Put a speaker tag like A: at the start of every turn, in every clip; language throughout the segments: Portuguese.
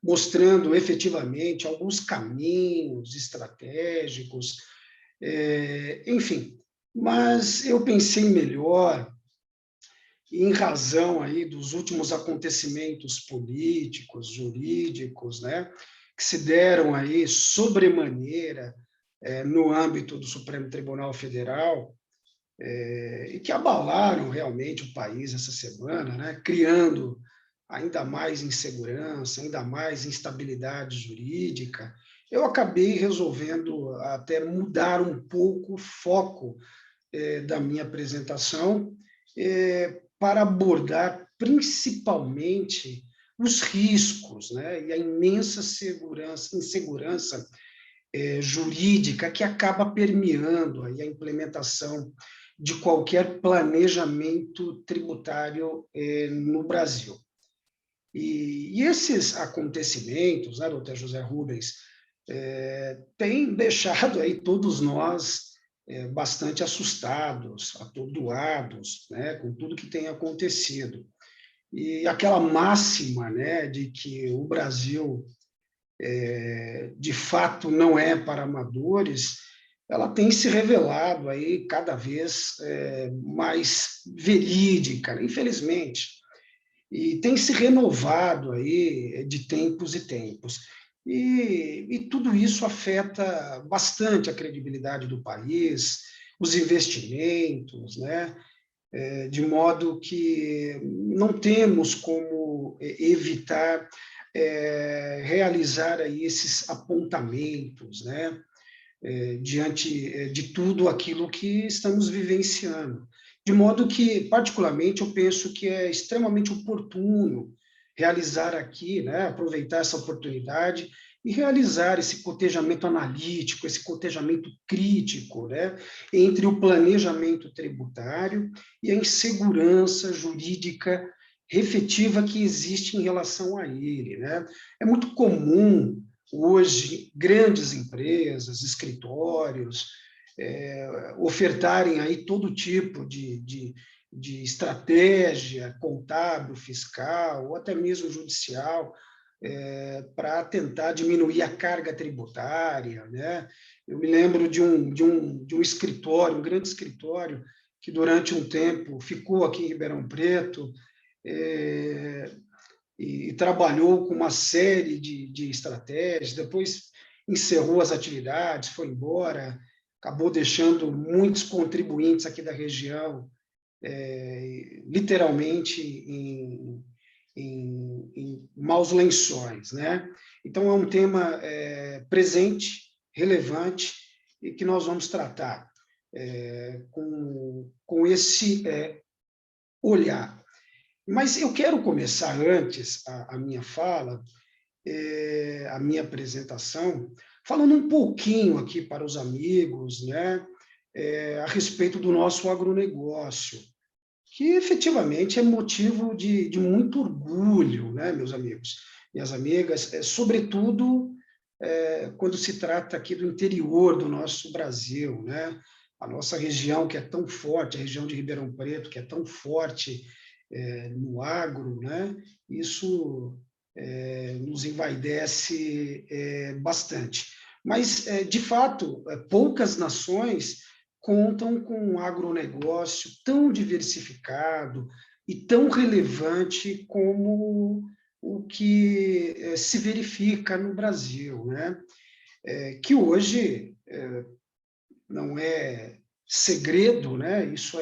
A: mostrando efetivamente alguns caminhos estratégicos, enfim. Mas eu pensei melhor, em razão aí dos últimos acontecimentos políticos, jurídicos, né, que se deram aí sobremaneira no âmbito do Supremo Tribunal Federal, e que abalaram realmente o país essa semana, né, criando ainda mais insegurança, ainda mais instabilidade jurídica. Eu acabei resolvendo até mudar um pouco o foco da minha apresentação, para abordar principalmente os riscos, né, e a imensa insegurança jurídica que acaba permeando aí a implementação de qualquer planejamento tributário no Brasil. E esses acontecimentos, né, doutor José Rubens, têm deixado aí todos nós bastante assustados, atordoados, né, com tudo que tem acontecido. E aquela máxima, né, de que o Brasil, de fato, não é para amadores, ela tem se revelado aí cada vez mais verídica, infelizmente, e tem se renovado aí de tempos e tempos. E tudo isso afeta bastante a credibilidade do país, os investimentos, né? De modo que não temos como evitar realizar aí esses apontamentos, né? Diante de tudo aquilo que estamos vivenciando. De modo que, particularmente, eu penso que é extremamente oportuno realizar aqui, né, aproveitar essa oportunidade e realizar esse cotejamento analítico, esse cotejamento crítico, né, entre o planejamento tributário e a insegurança jurídica efetiva que existe em relação a ele, né? É muito comum hoje grandes empresas, escritórios, ofertarem aí todo tipo de estratégia contábil, fiscal, ou até mesmo judicial, para tentar diminuir a carga tributária, né? Eu me lembro de um escritório, um grande escritório, que durante um tempo ficou aqui em Ribeirão Preto, e trabalhou com uma série de estratégias, depois encerrou as atividades, foi embora, acabou deixando muitos contribuintes aqui da região, literalmente em maus lençóis, né? Então, é um tema presente, relevante, e que nós vamos tratar com esse olhar. Mas eu quero começar antes a minha fala, a minha apresentação, falando um pouquinho aqui para os amigos, né, a respeito do nosso agronegócio, que efetivamente é motivo de muito orgulho, né, meus amigos, minhas amigas, sobretudo quando se trata aqui do interior do nosso Brasil, né, a nossa região que é tão forte, a região de Ribeirão Preto, que é tão forte no agro, né, isso nos envaidece bastante. Mas, de fato, poucas nações contam com um agronegócio tão diversificado e tão relevante como o que se verifica no Brasil, né? Que hoje não é segredo, né? Isso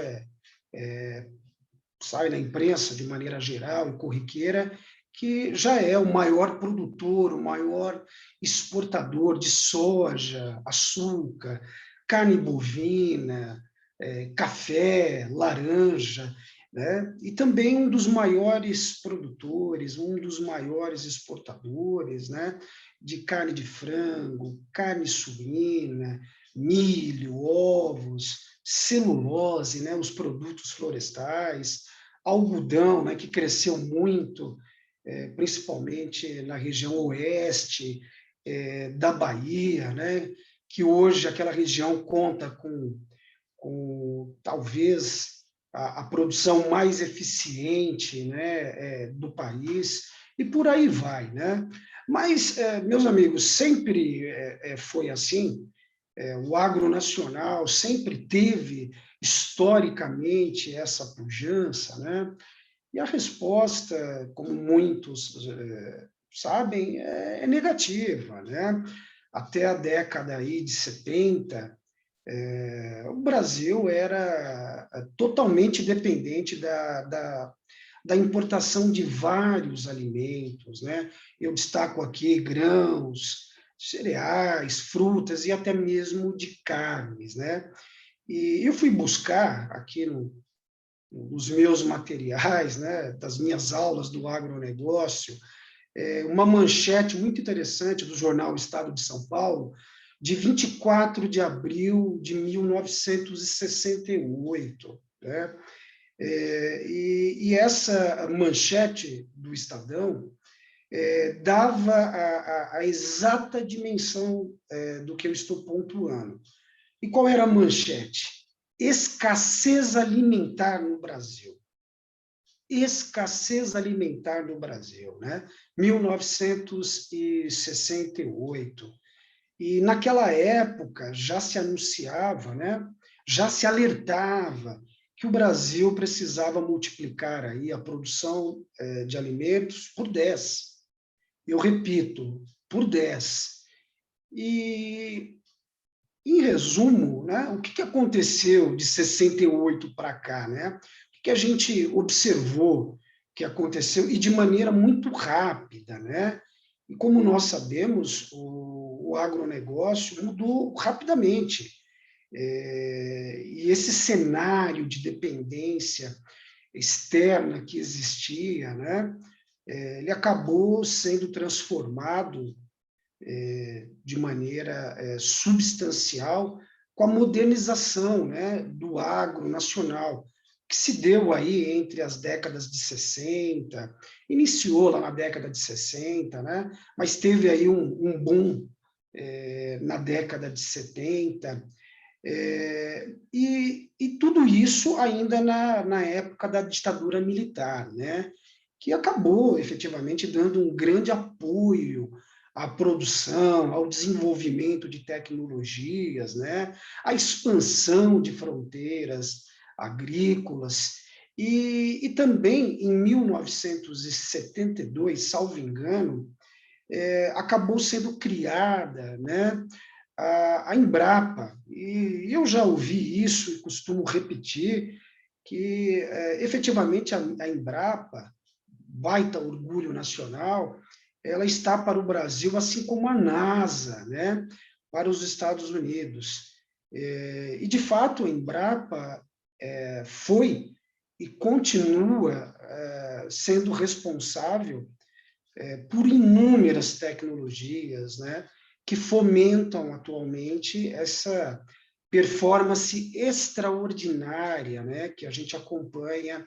A: sai na imprensa de maneira geral e corriqueira, que já é o maior produtor, o maior exportador de soja, açúcar, carne bovina, café, laranja, né? E também um dos maiores produtores, um dos maiores exportadores, né? De carne de frango, carne suína, milho, ovos, celulose, né? Os produtos florestais, algodão, né? Que cresceu muito, principalmente na região oeste da Bahia, né? Que hoje aquela região conta com talvez a produção mais eficiente, né, do país, e por aí vai, né? Mas, meus amigos, sempre foi assim. O agronacional sempre teve, historicamente, essa pujança, né? E a resposta, como muitos sabem, é negativa, né? Até a década aí de 70, o Brasil era totalmente dependente da importação de vários alimentos, né? Eu destaco aqui grãos, cereais, frutas e até mesmo de carnes, né? E eu fui buscar aqui nos meus materiais, né, das minhas aulas do agronegócio, uma manchete muito interessante do jornal Estado de São Paulo, de 24 de abril de 1968, né? E essa manchete do Estadão dava a exata dimensão do que eu estou pontuando. E qual era a manchete? Escassez alimentar no Brasil. Escassez alimentar no Brasil, né? 1968. E naquela época já se anunciava, né? Já se alertava que o Brasil precisava multiplicar aí a produção de alimentos por 10. Eu repito, por 10. E, em resumo, né, o que aconteceu de 68 para cá? Né? O que a gente observou que aconteceu, e de maneira muito rápida, né? E como nós sabemos, o agronegócio mudou rapidamente. E esse cenário de dependência externa que existia, né? Ele acabou sendo transformado de maneira substancial com a modernização, né, do agro nacional, que se deu aí entre as décadas de 60, iniciou lá na década de 60, né, mas teve aí um boom na década de 70, e tudo isso ainda na época da ditadura militar, né, que acabou efetivamente dando um grande apoio à produção, ao desenvolvimento de tecnologias, né, à expansão de fronteiras agrícolas. E também, em 1972, salvo engano, acabou sendo criada, né, a Embrapa. E eu já ouvi isso e costumo repetir, que efetivamente a Embrapa, baita orgulho nacional, ela está para o Brasil, assim como a NASA, né, para os Estados Unidos. E, de fato, a Embrapa foi e continua sendo responsável por inúmeras tecnologias, né, que fomentam atualmente essa performance extraordinária, né, que a gente acompanha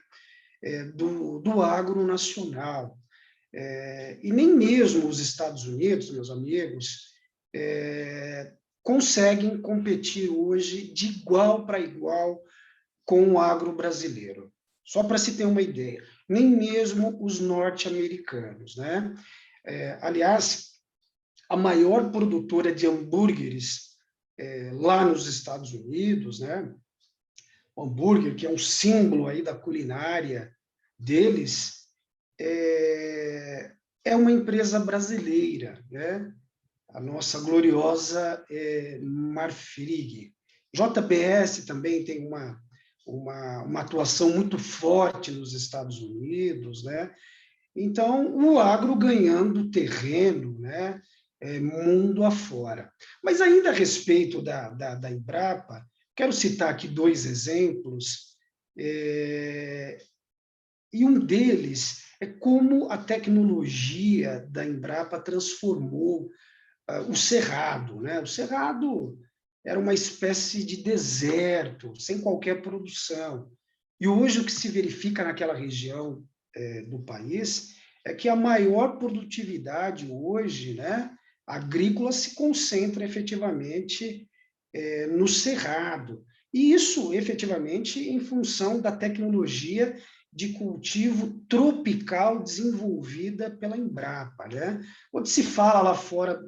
A: do agro nacional. E nem mesmo os Estados Unidos, meus amigos, conseguem competir hoje de igual para igual com o agro brasileiro. Só para se ter uma ideia, nem mesmo os norte-americanos, né? Aliás, a maior produtora de hambúrgueres lá nos Estados Unidos, né? O hambúrguer, que é um símbolo aí da culinária deles, é uma empresa brasileira, né? A nossa gloriosa Marfrig. JBS também tem uma atuação muito forte nos Estados Unidos, né? Então, o agro ganhando terreno, né? Mundo afora. Mas ainda a respeito da Embrapa, quero citar aqui dois exemplos, e um deles é como a tecnologia da Embrapa transformou o Cerrado, né? O Cerrado era uma espécie de deserto, sem qualquer produção. E hoje o que se verifica naquela região do país é que a maior produtividade hoje, né, agrícola se concentra efetivamente no Cerrado. E isso efetivamente em função da tecnologia de cultivo tropical desenvolvida pela Embrapa, né? Quando se fala lá fora,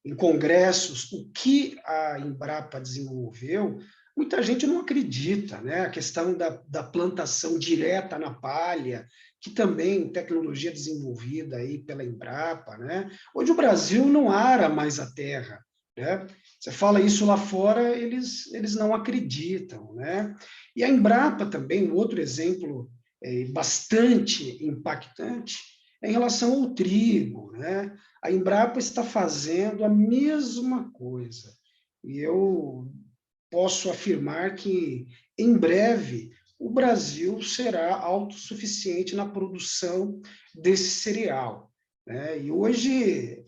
A: em congressos, o que a Embrapa desenvolveu, muita gente não acredita, né? A questão da plantação direta na palha, que também tecnologia desenvolvida aí pela Embrapa, né? Hoje o Brasil não ara mais a terra, né? Você fala isso lá fora, eles não acreditam, né? E a Embrapa também, um outro exemplo bastante impactante, é em relação ao trigo, né? A Embrapa está fazendo a mesma coisa. E eu posso afirmar que, em breve, o Brasil será autossuficiente na produção desse cereal, né? E hoje,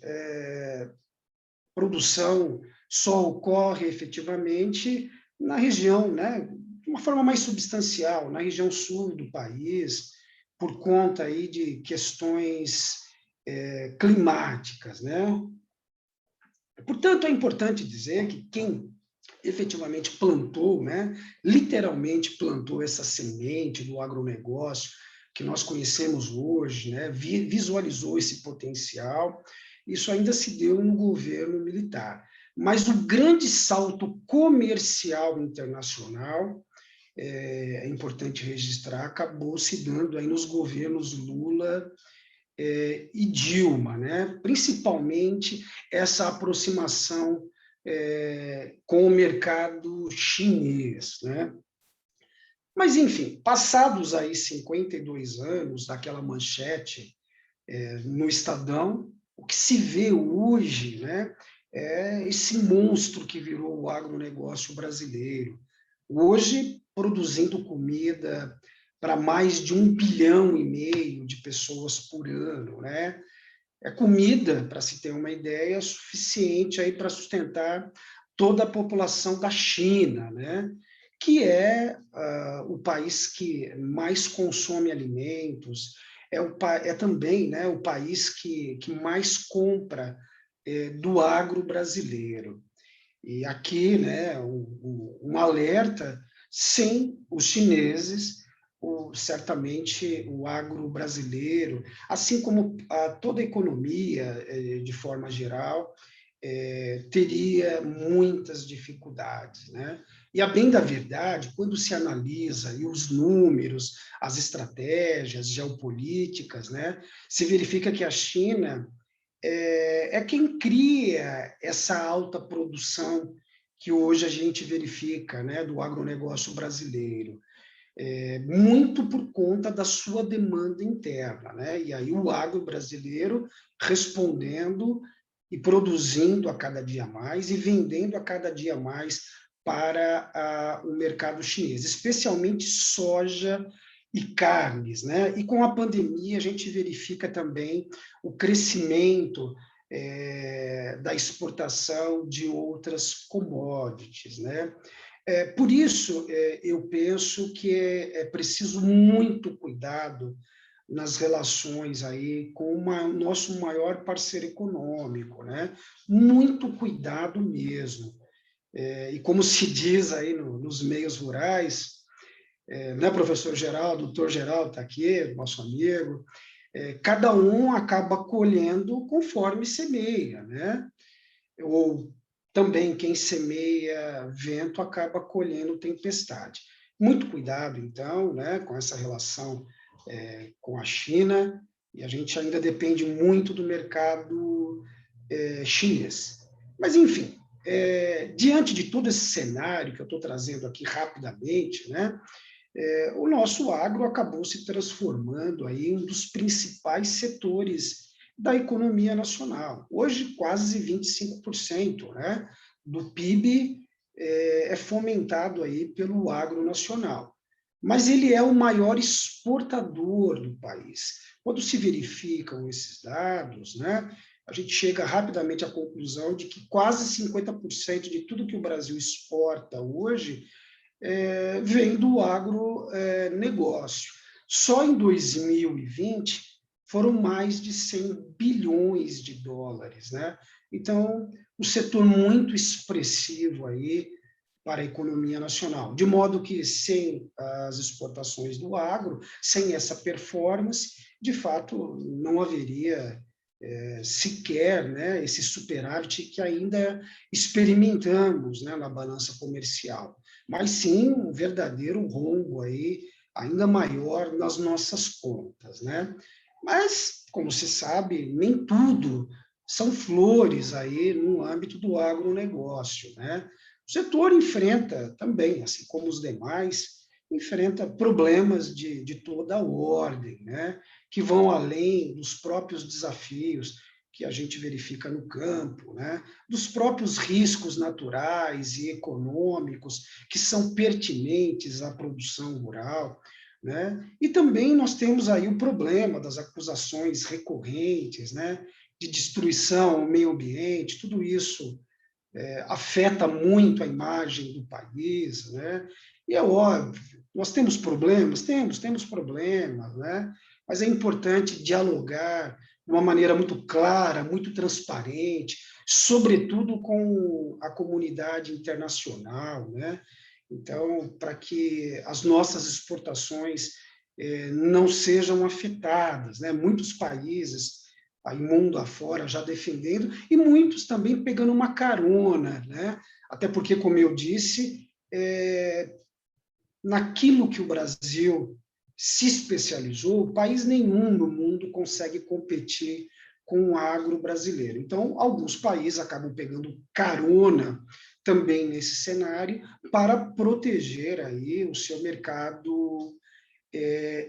A: produção só ocorre efetivamente na região, né? De uma forma mais substancial, na região sul do país, por conta aí de questões climáticas, né? Portanto, é importante dizer que quem efetivamente plantou, né, literalmente plantou essa semente do agronegócio que nós conhecemos hoje, né, visualizou esse potencial, isso ainda se deu no governo militar. Mas o grande salto comercial internacional, é importante registrar, acabou se dando aí nos governos Lula e Dilma, né? Principalmente essa aproximação com o mercado chinês, né? Mas, enfim, passados aí 52 anos daquela manchete no Estadão, o que se vê hoje, né, é esse monstro que virou o agronegócio brasileiro. Hoje, produzindo comida para mais de 1,5 bilhão de pessoas por ano, né? É comida, para se ter uma ideia, suficiente aí para sustentar toda a população da China, né? Que é o país que mais consome alimentos, é também, né, o país que mais compra do agro brasileiro. E aqui, né, um alerta, sem os chineses, certamente o agro brasileiro, assim como toda a economia, de forma geral, teria muitas dificuldades, né? E, a bem da verdade, quando se analisa e os números, as estratégias geopolíticas, né, se verifica que a China quem cria essa alta produção que hoje a gente verifica, né, do agronegócio brasileiro, muito por conta da sua demanda interna, né? E aí o agro brasileiro respondendo e produzindo a cada dia mais e vendendo a cada dia mais para o mercado chinês, especialmente soja e carnes, né? E com a pandemia a gente verifica também o crescimento da exportação de outras commodities, né? Por isso, eu penso que é preciso muito cuidado nas relações aí com o nosso maior parceiro econômico, né? Muito cuidado mesmo. E como se diz aí nos meios rurais, né, professor Geraldo, doutor Geraldo está aqui, nosso amigo, cada um acaba colhendo conforme semeia, né? Ou também quem semeia vento acaba colhendo tempestade. Muito cuidado, então, né, com essa relação com a China, e a gente ainda depende muito do mercado chinês. Mas, enfim, diante de todo esse cenário que eu estou trazendo aqui rapidamente, né, o nosso agro acabou se transformando aí em um dos principais setores da economia nacional. Hoje, quase 25%, né, do PIB é fomentado aí pelo agro nacional. Mas ele é o maior exportador do país. Quando se verificam esses dados, né, a gente chega rapidamente à conclusão de que quase 50% de tudo que o Brasil exporta hoje vem do agronegócio. Só em 2020 foram mais de 100 bilhões de dólares, né? Então, um setor muito expressivo aí para a economia nacional. De modo que, sem as exportações do agro, sem essa performance, de fato, não haveria sequer, né, esse superávit que ainda experimentamos, né, na balança comercial, mas sim um verdadeiro rombo aí, ainda maior nas nossas contas, né? Mas, como se sabe, nem tudo são flores aí no âmbito do agronegócio, né? O setor enfrenta também, assim como os demais, enfrenta problemas de toda a ordem, né? Que vão além dos próprios desafios que a gente verifica no campo, né? Dos próprios riscos naturais e econômicos que são pertinentes à produção rural, né? E também nós temos aí o problema das acusações recorrentes, né? De destruição ao meio ambiente, tudo isso afeta muito a imagem do país, né? E é óbvio, nós temos problemas, temos problemas, né? Mas é importante dialogar de uma maneira muito clara, muito transparente, sobretudo com a comunidade internacional, né? Então, para que as nossas exportações não sejam afetadas, né? Muitos países aí mundo afora já defendendo, e muitos também pegando uma carona, né? Até porque, como eu disse, naquilo que o Brasil se especializou, país nenhum no mundo consegue competir com o agro brasileiro. Então, alguns países acabam pegando carona também nesse cenário para proteger aí o seu mercado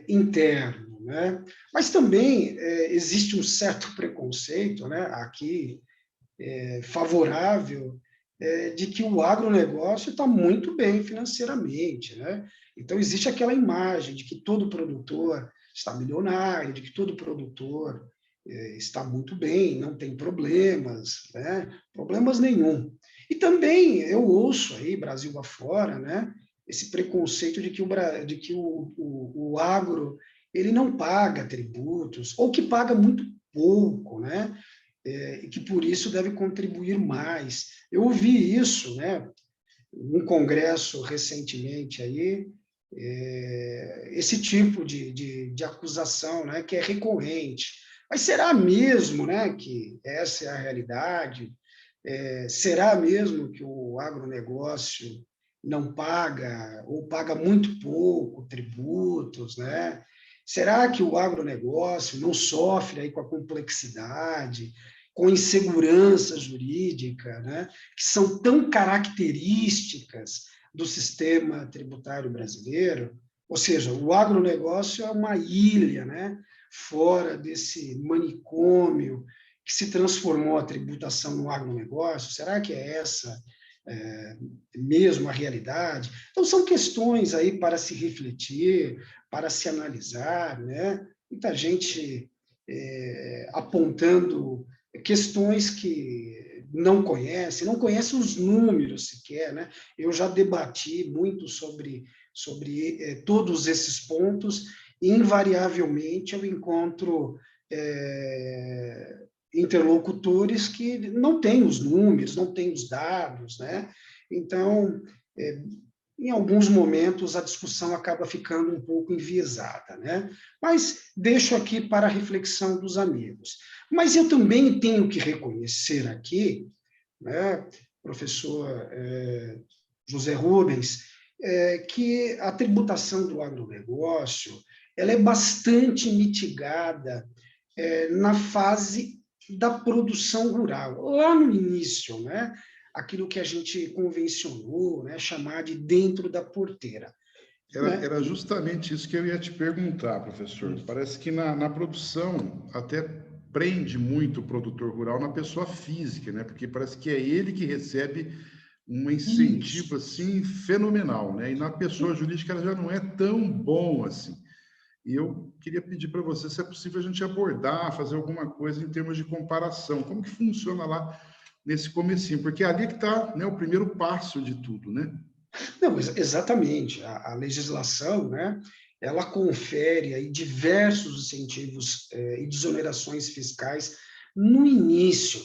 A: interno, né? Mas também existe um certo preconceito, né, aqui favorável de que o agronegócio está muito bem financeiramente, né? Então existe aquela imagem de que todo produtor está milionário, de que todo produtor está muito bem, não tem problemas, né? Problemas nenhum. E também eu ouço aí, Brasil afora, né? Esse preconceito de que o agro ele não paga tributos, ou que paga muito pouco, né? E que por isso deve contribuir mais. Eu ouvi isso, né? Num congresso recentemente aí, esse tipo de acusação, né? Que é recorrente. Mas será mesmo, né? Que essa é a realidade? Será mesmo que o agronegócio não paga ou paga muito pouco tributos, né? Será que o agronegócio não sofre aí com a complexidade, com a insegurança jurídica, né? Que são tão características do sistema tributário brasileiro? Ou seja, o agronegócio é uma ilha, né? Fora desse manicômio que se transformou a tributação no agronegócio? Será que é essa mesmo a realidade? Então, são questões aí para se refletir, para se analisar, né? Muita gente apontando questões que não conhece os números sequer, né? Eu já debati muito sobre todos esses pontos e, invariavelmente, eu encontro interlocutores que não têm os números, não têm os dados, né? Então, em alguns momentos, a discussão acaba ficando um pouco enviesada, né? Mas deixo aqui para a reflexão dos amigos. Mas eu também tenho que reconhecer aqui, né, professor José Rubens, que a tributação do agronegócio ela é bastante mitigada na fase da produção rural, lá no início, né? Aquilo que a gente convencionou, né? Chamar de dentro da porteira.
B: Era justamente isso que eu ia te perguntar, professor. Parece que na produção até prende muito o produtor rural na pessoa física, né? Porque parece que é ele que recebe um incentivo assim fenomenal, né? E na pessoa jurídica ela já não é tão bom assim. E eu queria pedir para você se é possível a gente abordar, fazer alguma coisa em termos de comparação. Como que funciona lá nesse comecinho? Porque é ali que está, né, o primeiro passo de tudo, né?
A: Não, exatamente. A legislação, né, ela confere aí diversos incentivos e desonerações fiscais no início.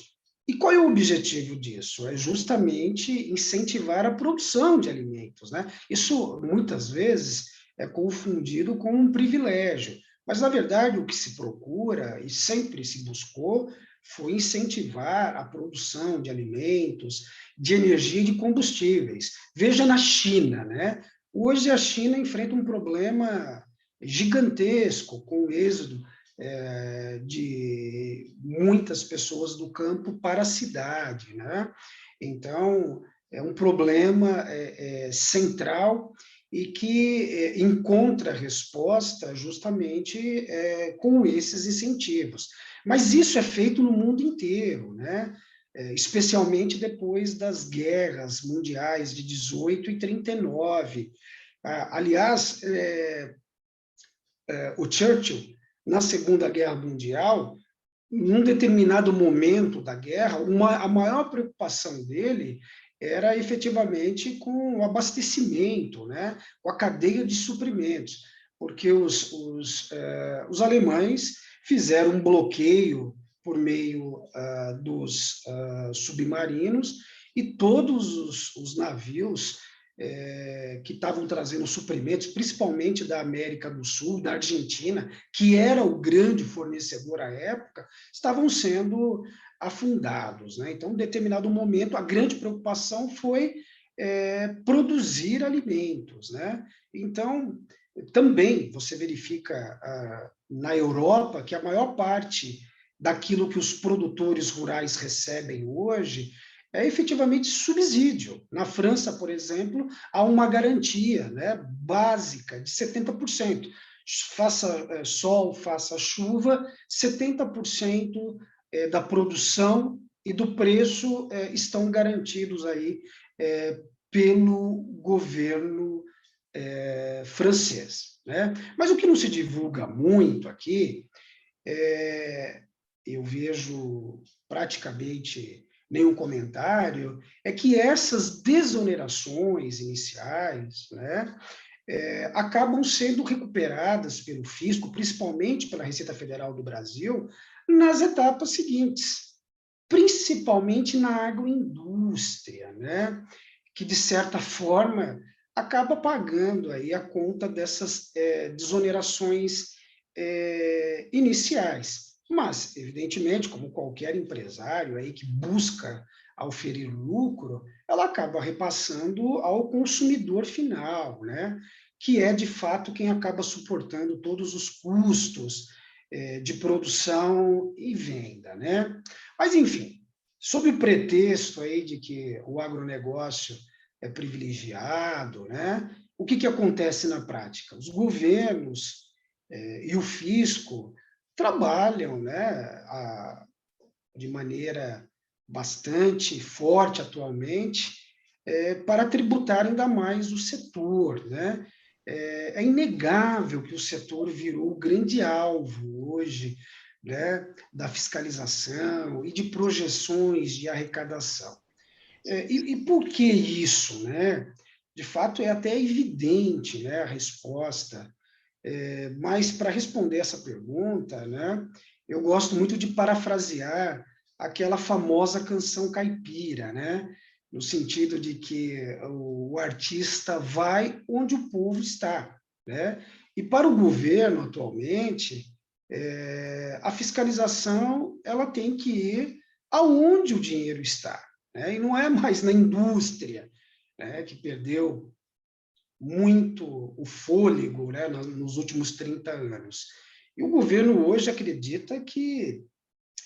A: E qual é o objetivo disso? É justamente incentivar a produção de alimentos, né? Isso, muitas vezes, é confundido com um privilégio, mas, na verdade, o que se procura e sempre se buscou foi incentivar a produção de alimentos, de energia e de combustíveis. Veja na China, né? Hoje a China enfrenta um problema gigantesco com o êxodo de muitas pessoas do campo para a cidade, né? Então, é um problema central e que encontra resposta justamente com esses incentivos. Mas isso é feito no mundo inteiro, né? Especialmente depois das guerras mundiais de 18 e 39. Aliás, o Churchill, na Segunda Guerra Mundial, em um determinado momento da guerra, a maior preocupação dele era efetivamente com o abastecimento, né? Com a cadeia de suprimentos, porque os alemães fizeram um bloqueio por meio dos submarinos e todos os navios que estavam trazendo suprimentos, principalmente da América do Sul, da Argentina, que era o grande fornecedor à época, estavam sendo afundados, né? Então, em determinado momento, a grande preocupação foi produzir alimentos, né? Então, também você verifica na Europa que a maior parte daquilo que os produtores rurais recebem hoje é efetivamente subsídio. Na França, por exemplo, há uma garantia, né, básica de 70%. Faça sol, faça chuva, 70% da produção e do preço estão garantidos aí pelo governo francês, né? Mas o que não se divulga muito aqui, eu vejo praticamente nenhum comentário, é que essas desonerações iniciais, né, acabam sendo recuperadas pelo fisco, principalmente pela Receita Federal do Brasil, nas etapas seguintes, principalmente na agroindústria, né, que, de certa forma, acaba pagando aí a conta dessas desonerações iniciais. Mas, evidentemente, como qualquer empresário aí que busca oferir lucro, ela acaba repassando ao consumidor final, né? Que é, de fato, quem acaba suportando todos os custos de produção e venda, né? Mas, enfim, sob o pretexto aí de que o agronegócio é privilegiado, né? O que acontece na prática? Os governos e o fisco trabalham, né, de maneira bastante forte atualmente para tributar ainda mais o setor, né? É inegável que o setor virou o grande alvo hoje, né, da fiscalização e de projeções de arrecadação. E por que isso, né? De fato, é até evidente, né, a resposta. Mas, para responder essa pergunta, né, eu gosto muito de parafrasear aquela famosa canção caipira, né, no sentido de que o artista vai onde o povo está, né? E para o governo, atualmente, a fiscalização ela tem que ir aonde o dinheiro está, né? E não é mais na indústria, né, que perdeu muito o fôlego, né, nos últimos 30 anos. E o governo hoje acredita que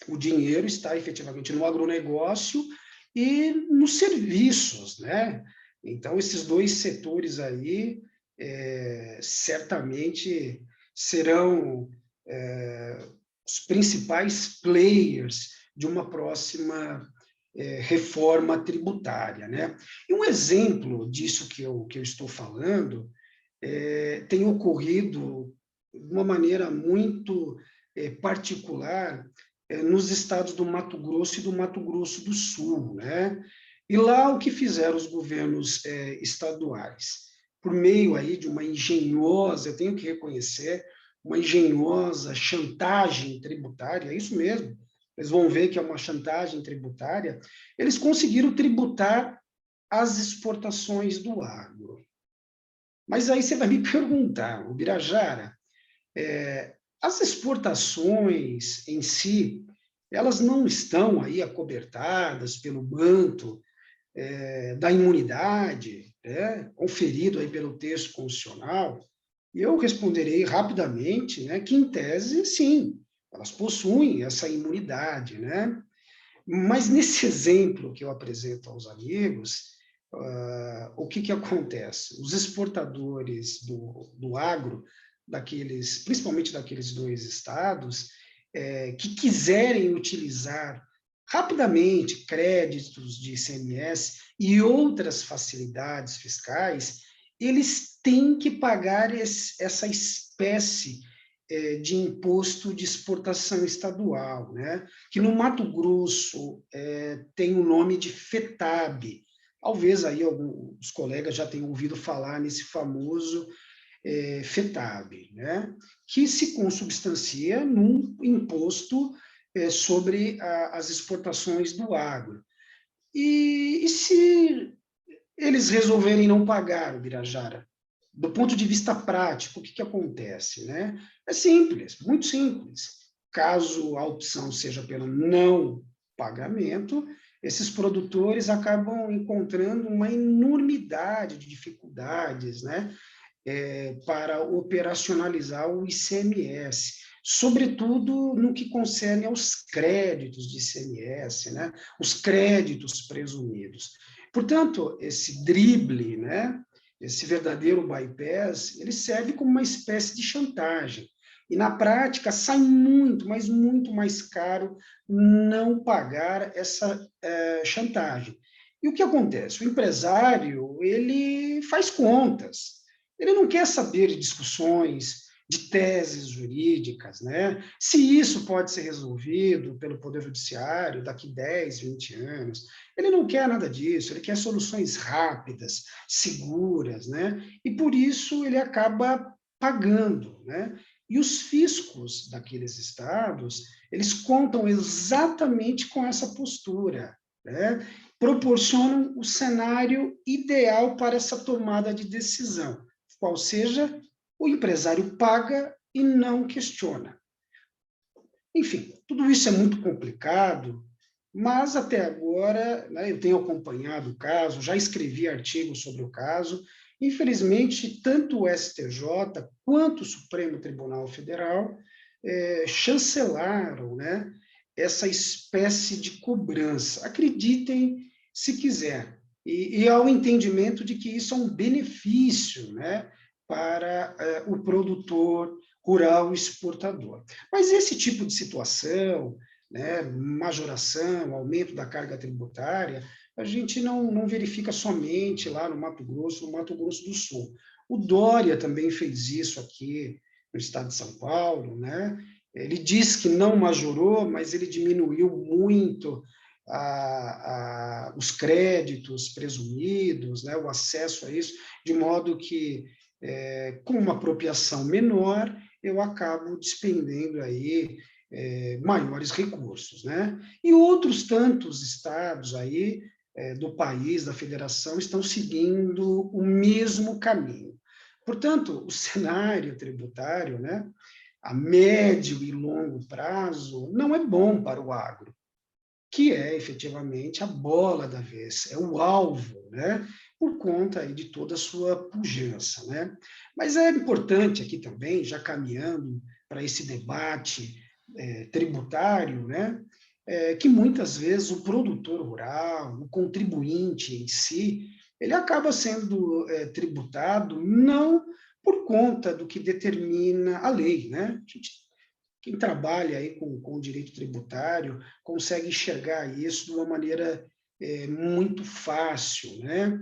A: o dinheiro está efetivamente no agronegócio e nos serviços, né? Então, esses dois setores aí certamente serão os principais players de uma próxima reforma tributária, né? E um exemplo disso que eu estou falando tem ocorrido de uma maneira muito particular nos estados do Mato Grosso e do Mato Grosso do Sul, né? E lá o que fizeram os governos estaduais? Por meio aí de uma engenhosa, eu tenho que reconhecer, uma engenhosa chantagem tributária, é isso mesmo, eles vão ver que é uma chantagem tributária, eles conseguiram tributar as exportações do agro. Mas aí você vai me perguntar, o Birajara, as exportações em si, elas não estão aí acobertadas pelo manto da imunidade, conferido aí pelo texto constitucional? E eu responderei rapidamente, né, que, em tese, sim, elas possuem essa imunidade, né? Mas nesse exemplo que eu apresento aos amigos, o que acontece? Os exportadores do agro, principalmente daqueles 2 estados, que quiserem utilizar rapidamente créditos de ICMS e outras facilidades fiscais, eles têm que pagar essa espécie de imposto de exportação estadual, né? Que no Mato Grosso tem o nome de FETAB. Talvez aí alguns colegas já tenham ouvido falar nesse famoso FETAB, né? Que se consubstancia num imposto sobre as exportações do agro. E se eles resolverem não pagar o Birajara? Do ponto de vista prático, o que acontece, né? É simples, muito simples. Caso a opção seja pelo não pagamento, esses produtores acabam encontrando uma enormidade de dificuldades, né? Para operacionalizar o ICMS, sobretudo no que concerne aos créditos de ICMS, né? Os créditos presumidos. Portanto, esse drible, né? Esse verdadeiro bypass, ele serve como uma espécie de chantagem. E, na prática, sai muito, mas muito mais caro não pagar essa chantagem. E o que acontece? O empresário, ele faz contas. Ele não quer saber de discussões, de teses jurídicas, né? Se isso pode ser resolvido pelo Poder Judiciário daqui 10, 20 anos. Ele não quer nada disso, ele quer soluções rápidas, seguras, né? E por isso ele acaba pagando, né? E os fiscos daqueles estados, eles contam exatamente com essa postura, né? Proporcionam o cenário ideal para essa tomada de decisão, qual seja, o empresário paga e não questiona. Enfim, tudo isso é muito complicado, mas até agora, né, eu tenho acompanhado o caso, já escrevi artigos sobre o caso. Infelizmente, tanto o STJ quanto o Supremo Tribunal Federal chancelaram, né, essa espécie de cobrança. Acreditem se quiser. E ao entendimento de que isso é um benefício, né, para o produtor rural exportador. Mas esse tipo de situação, né, majoração, aumento da carga tributária, a gente não verifica somente lá no Mato Grosso do Sul. O Dória também fez isso aqui no estado de São Paulo, né? Ele diz que não majorou, mas ele diminuiu muito os créditos presumidos, né, o acesso a isso, de modo que, com uma apropriação menor, eu acabo despendendo aí maiores recursos, né? E outros tantos estados aí do país, da federação, estão seguindo o mesmo caminho. Portanto, o cenário tributário, né, a médio e longo prazo, não é bom para o agro, que é efetivamente a bola da vez, é o alvo, né? Por conta aí de toda a sua pujança, né? Mas é importante aqui também, já caminhando para esse debate tributário, né? Que muitas vezes o produtor rural, o contribuinte em si, ele acaba sendo tributado não por conta do que determina a lei, né? Quem trabalha aí com o direito tributário consegue enxergar isso de uma maneira muito fácil, né?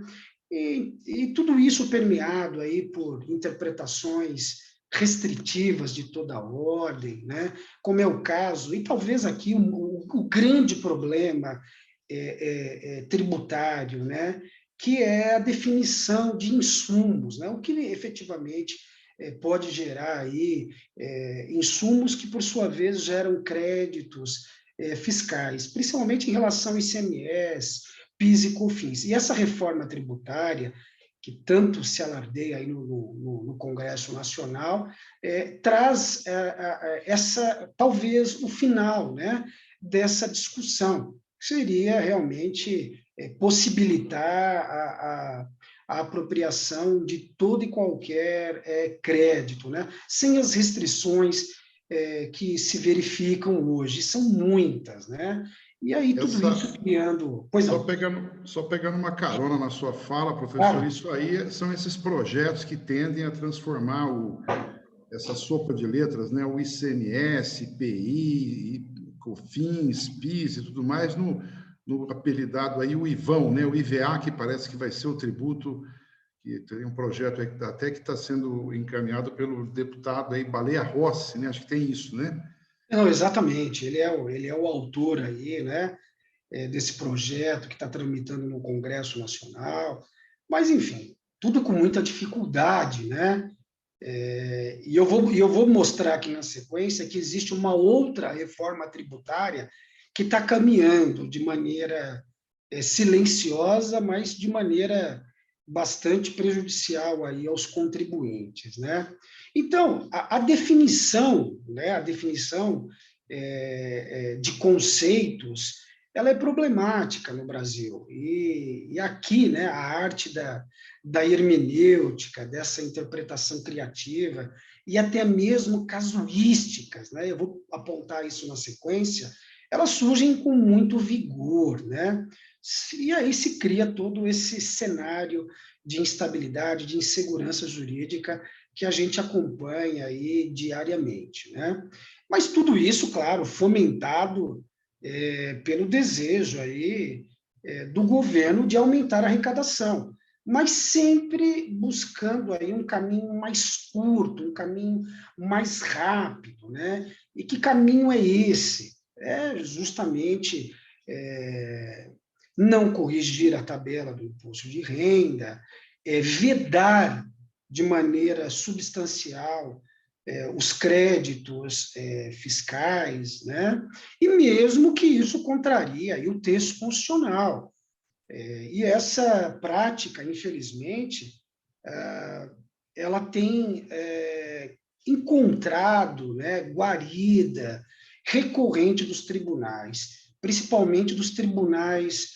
A: E tudo isso permeado aí por interpretações restritivas de toda ordem, né? Como é o caso, e talvez aqui o grande problema tributário, né? Que é a definição de insumos, né? O que efetivamente pode gerar aí insumos que, por sua vez, geram créditos fiscais, principalmente em relação ao ICMS, PIS e COFINS. E essa reforma tributária, que tanto se alardeia aí no Congresso Nacional, traz talvez o final, né, dessa discussão, que seria realmente possibilitar a apropriação de todo e qualquer crédito, né, sem as restrições que se verificam hoje, são muitas, né? E aí tudo isso criando... Pois não.
B: Só pegando uma carona na sua fala, professor,
A: Claro.
B: isso aí são esses projetos que tendem a transformar essa sopa de letras, né, o ICMS, IPI, COFINS, PIS e tudo mais, no apelidado aí o IVão, né, o IVA, que parece que vai ser o tributo, que tem um projeto aí até que está sendo encaminhado pelo deputado aí, Baleia Rossi, né, acho que tem isso, né?
A: Não, exatamente, ele é o autor aí, né, desse projeto que está tramitando no Congresso Nacional, mas, enfim, tudo com muita dificuldade, né? E eu vou mostrar aqui na sequência que existe uma outra reforma tributária que está caminhando de maneira silenciosa, mas de maneira bastante prejudicial aí aos contribuintes, né? Então, a definição, né, a definição de conceitos, ela é problemática no Brasil. E aqui, né, a arte da hermenêutica, dessa interpretação criativa, e até mesmo casuísticas, né? Eu vou apontar isso na sequência, elas surgem com muito vigor, né? E aí se cria todo esse cenário de instabilidade, de insegurança jurídica que a gente acompanha aí diariamente, né? Mas tudo isso, claro, fomentado pelo desejo aí do governo de aumentar a arrecadação, mas sempre buscando aí um caminho mais curto, um caminho mais rápido, né? E que caminho é esse? É justamente não corrigir a tabela do imposto de renda, vedar de maneira substancial os créditos fiscais, né? E mesmo que isso contraria aí o texto constitucional. E essa prática, infelizmente, ela tem encontrado, né, guarida recorrente dos tribunais, principalmente dos tribunais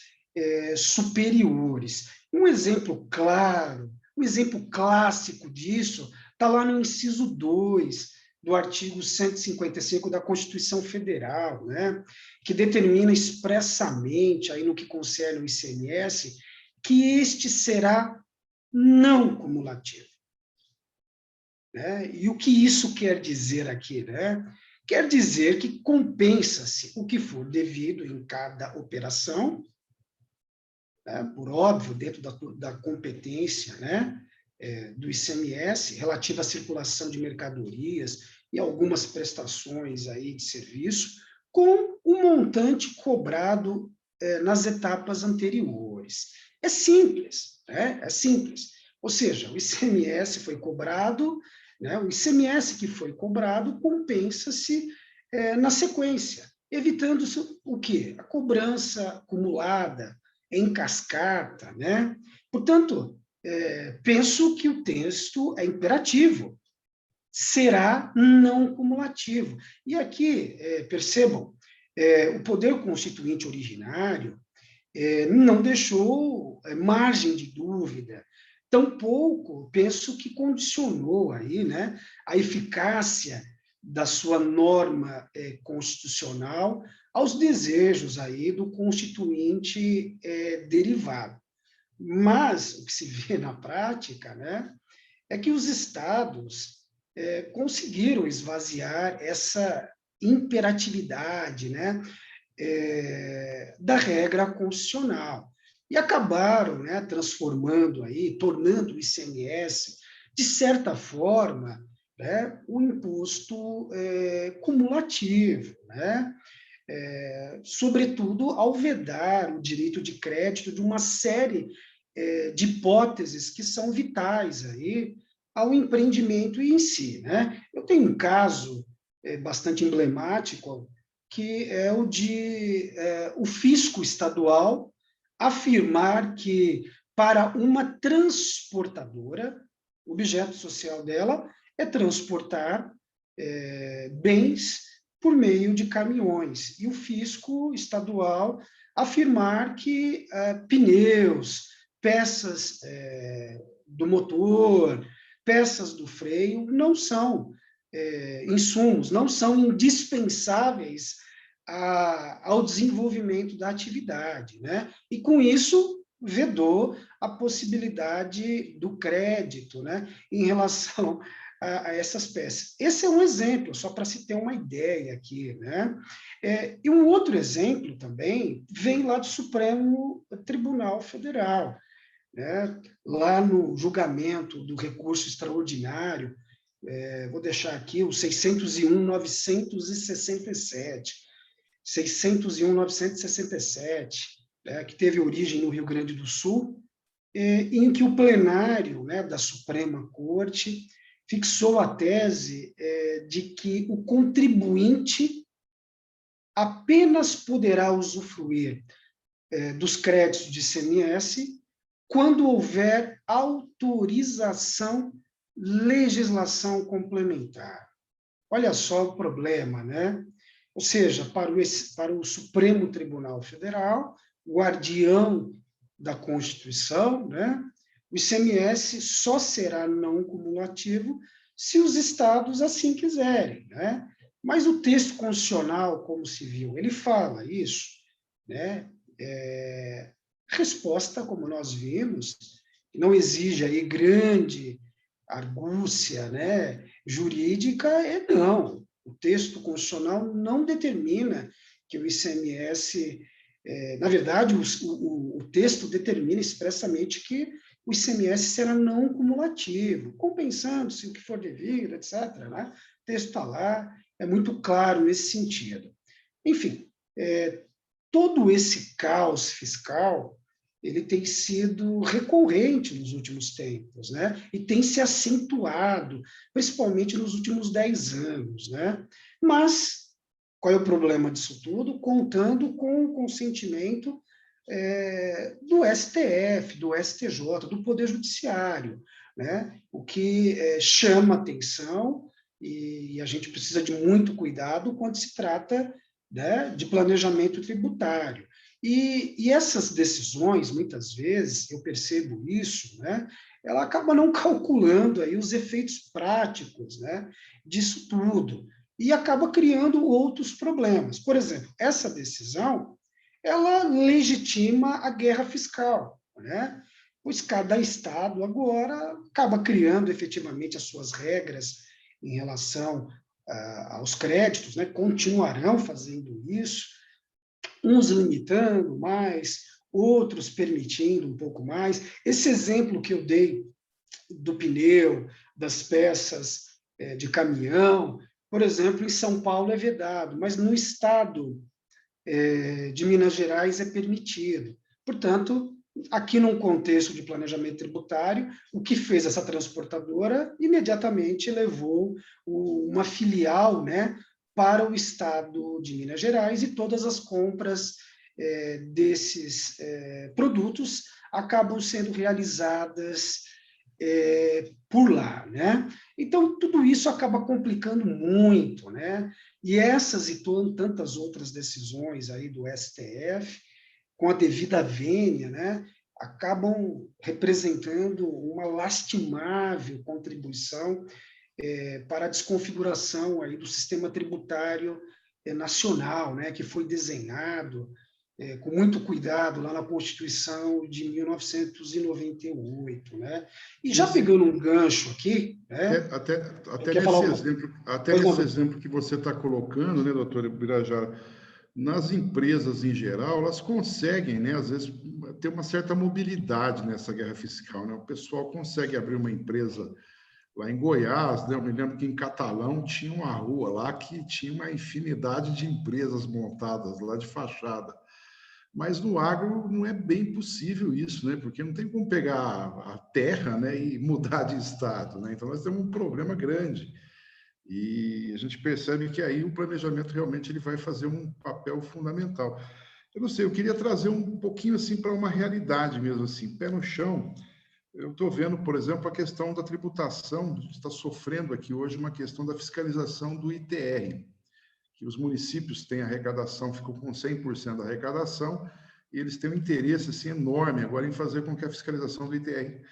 A: superiores. Um exemplo claro, um exemplo clássico disso está lá no inciso 2 do artigo 155 da Constituição Federal, né, que determina expressamente, aí no que concerne o ICMS, que este será não cumulativo. Né? E o que isso quer dizer aqui? Né? Quer dizer que compensa-se o que for devido em cada operação, né? Por óbvio, dentro da competência, né? Do ICMS, relativa à circulação de mercadorias e algumas prestações aí de serviço, com o montante cobrado nas etapas anteriores. É simples, né? É simples. Ou seja, o ICMS foi cobrado, né? O ICMS que foi cobrado compensa-se na sequência, evitando-se o quê? A cobrança acumulada, em cascata, né? Portanto, penso que o texto é imperativo, será não cumulativo. E aqui, percebam, o poder constituinte originário não deixou margem de dúvida, tampouco penso que condicionou aí, né, a eficácia da sua norma constitucional aos desejos aí do constituinte derivado. Mas o que se vê na prática, né, é que os estados conseguiram esvaziar essa imperatividade, né, da regra constitucional e acabaram, né, transformando aí, tornando o ICMS de certa forma, né, um imposto cumulativo, né? Sobretudo ao vedar o direito de crédito de uma série de hipóteses que são vitais aí ao empreendimento em si, né? Eu tenho um caso bastante emblemático que é o de o fisco estadual afirmar que, para uma transportadora, o objeto social dela é transportar bens por meio de caminhões, e o fisco estadual afirmar que pneus, peças do motor, peças do freio não são insumos, não são indispensáveis ao desenvolvimento da atividade, né? E, com isso, vedou a possibilidade do crédito, né, em relação a essas peças. Esse é um exemplo, só para se ter uma ideia aqui, né? E um outro exemplo também vem lá do Supremo Tribunal Federal, né? Lá no julgamento do recurso extraordinário, vou deixar aqui o 601.967, 601.967, né, que teve origem no Rio Grande do Sul, em que o plenário, né, da Suprema Corte fixou a tese de que o contribuinte apenas poderá usufruir dos créditos de ICMS quando houver autorização, legislação complementar. Olha só o problema, né? Ou seja, para o Supremo Tribunal Federal, o guardião da Constituição, né, o ICMS só será não cumulativo se os estados assim quiserem, né? Mas o texto constitucional, como se viu, ele fala isso, né? Resposta, como nós vimos, não exige aí grande argúcia, né, jurídica, não. O texto constitucional não determina que o ICMS, na verdade, o texto determina expressamente que o ICMS será não cumulativo, compensando-se o que for devido, etc., né? O texto está lá, é muito claro nesse sentido. Enfim, todo esse caos fiscal, ele tem sido recorrente nos últimos tempos, né? E tem se acentuado, principalmente nos últimos 10 anos, né? Mas qual é o problema disso tudo? Contando com o consentimento do STF, do STJ, do Poder Judiciário, né? O que chama atenção, e a gente precisa de muito cuidado quando se trata, né, de planejamento tributário. E essas decisões, muitas vezes, eu percebo isso, né, ela acaba não calculando aí os efeitos práticos, né, disso tudo, e acaba criando outros problemas. Por exemplo, essa decisão, ela legitima a guerra fiscal, né, pois cada estado agora acaba criando efetivamente as suas regras em relação aos créditos, né, continuarão fazendo isso, uns limitando mais, outros permitindo um pouco mais. Esse exemplo que eu dei do pneu, das peças de caminhão, por exemplo, em São Paulo é vedado, mas no estado de Minas Gerais é permitido. Portanto, aqui num contexto de planejamento tributário, o que fez essa transportadora imediatamente levou uma filial, né, para o estado de Minas Gerais, e todas as compras desses produtos acabam sendo realizadas por lá, né? Então, tudo isso acaba complicando muito, né? E essas e tantas outras decisões aí do STF, com a devida vênia, né, acabam representando uma lastimável contribuição para a desconfiguração aí do sistema tributário nacional, né, que foi desenhado com muito cuidado lá na Constituição de 1998, né? E já pegando um gancho aqui, né?
B: Até nesse exemplo que você está colocando, né, doutor Birajara, nas empresas em geral, elas conseguem, né, às vezes, ter uma certa mobilidade nessa guerra fiscal, né? O pessoal consegue abrir uma empresa lá em Goiás, né? Eu me lembro que em Catalão tinha uma rua lá que tinha uma infinidade de empresas montadas lá de fachada. Mas no agro não é bem possível isso, né? Porque não tem como pegar a terra, né, e mudar de estado, né? Então nós temos um problema grande E a gente percebe que aí o planejamento realmente ele vai fazer um papel fundamental. Eu não sei, eu queria trazer um pouquinho assim para uma realidade mesmo, assim, pé no chão. Eu estou vendo, por exemplo, a questão da tributação, a gente está sofrendo aqui hoje uma questão da fiscalização do ITR, que os municípios têm arrecadação, ficam com 100% da arrecadação, e eles têm um interesse assim, enorme agora em fazer com que a fiscalização do ITR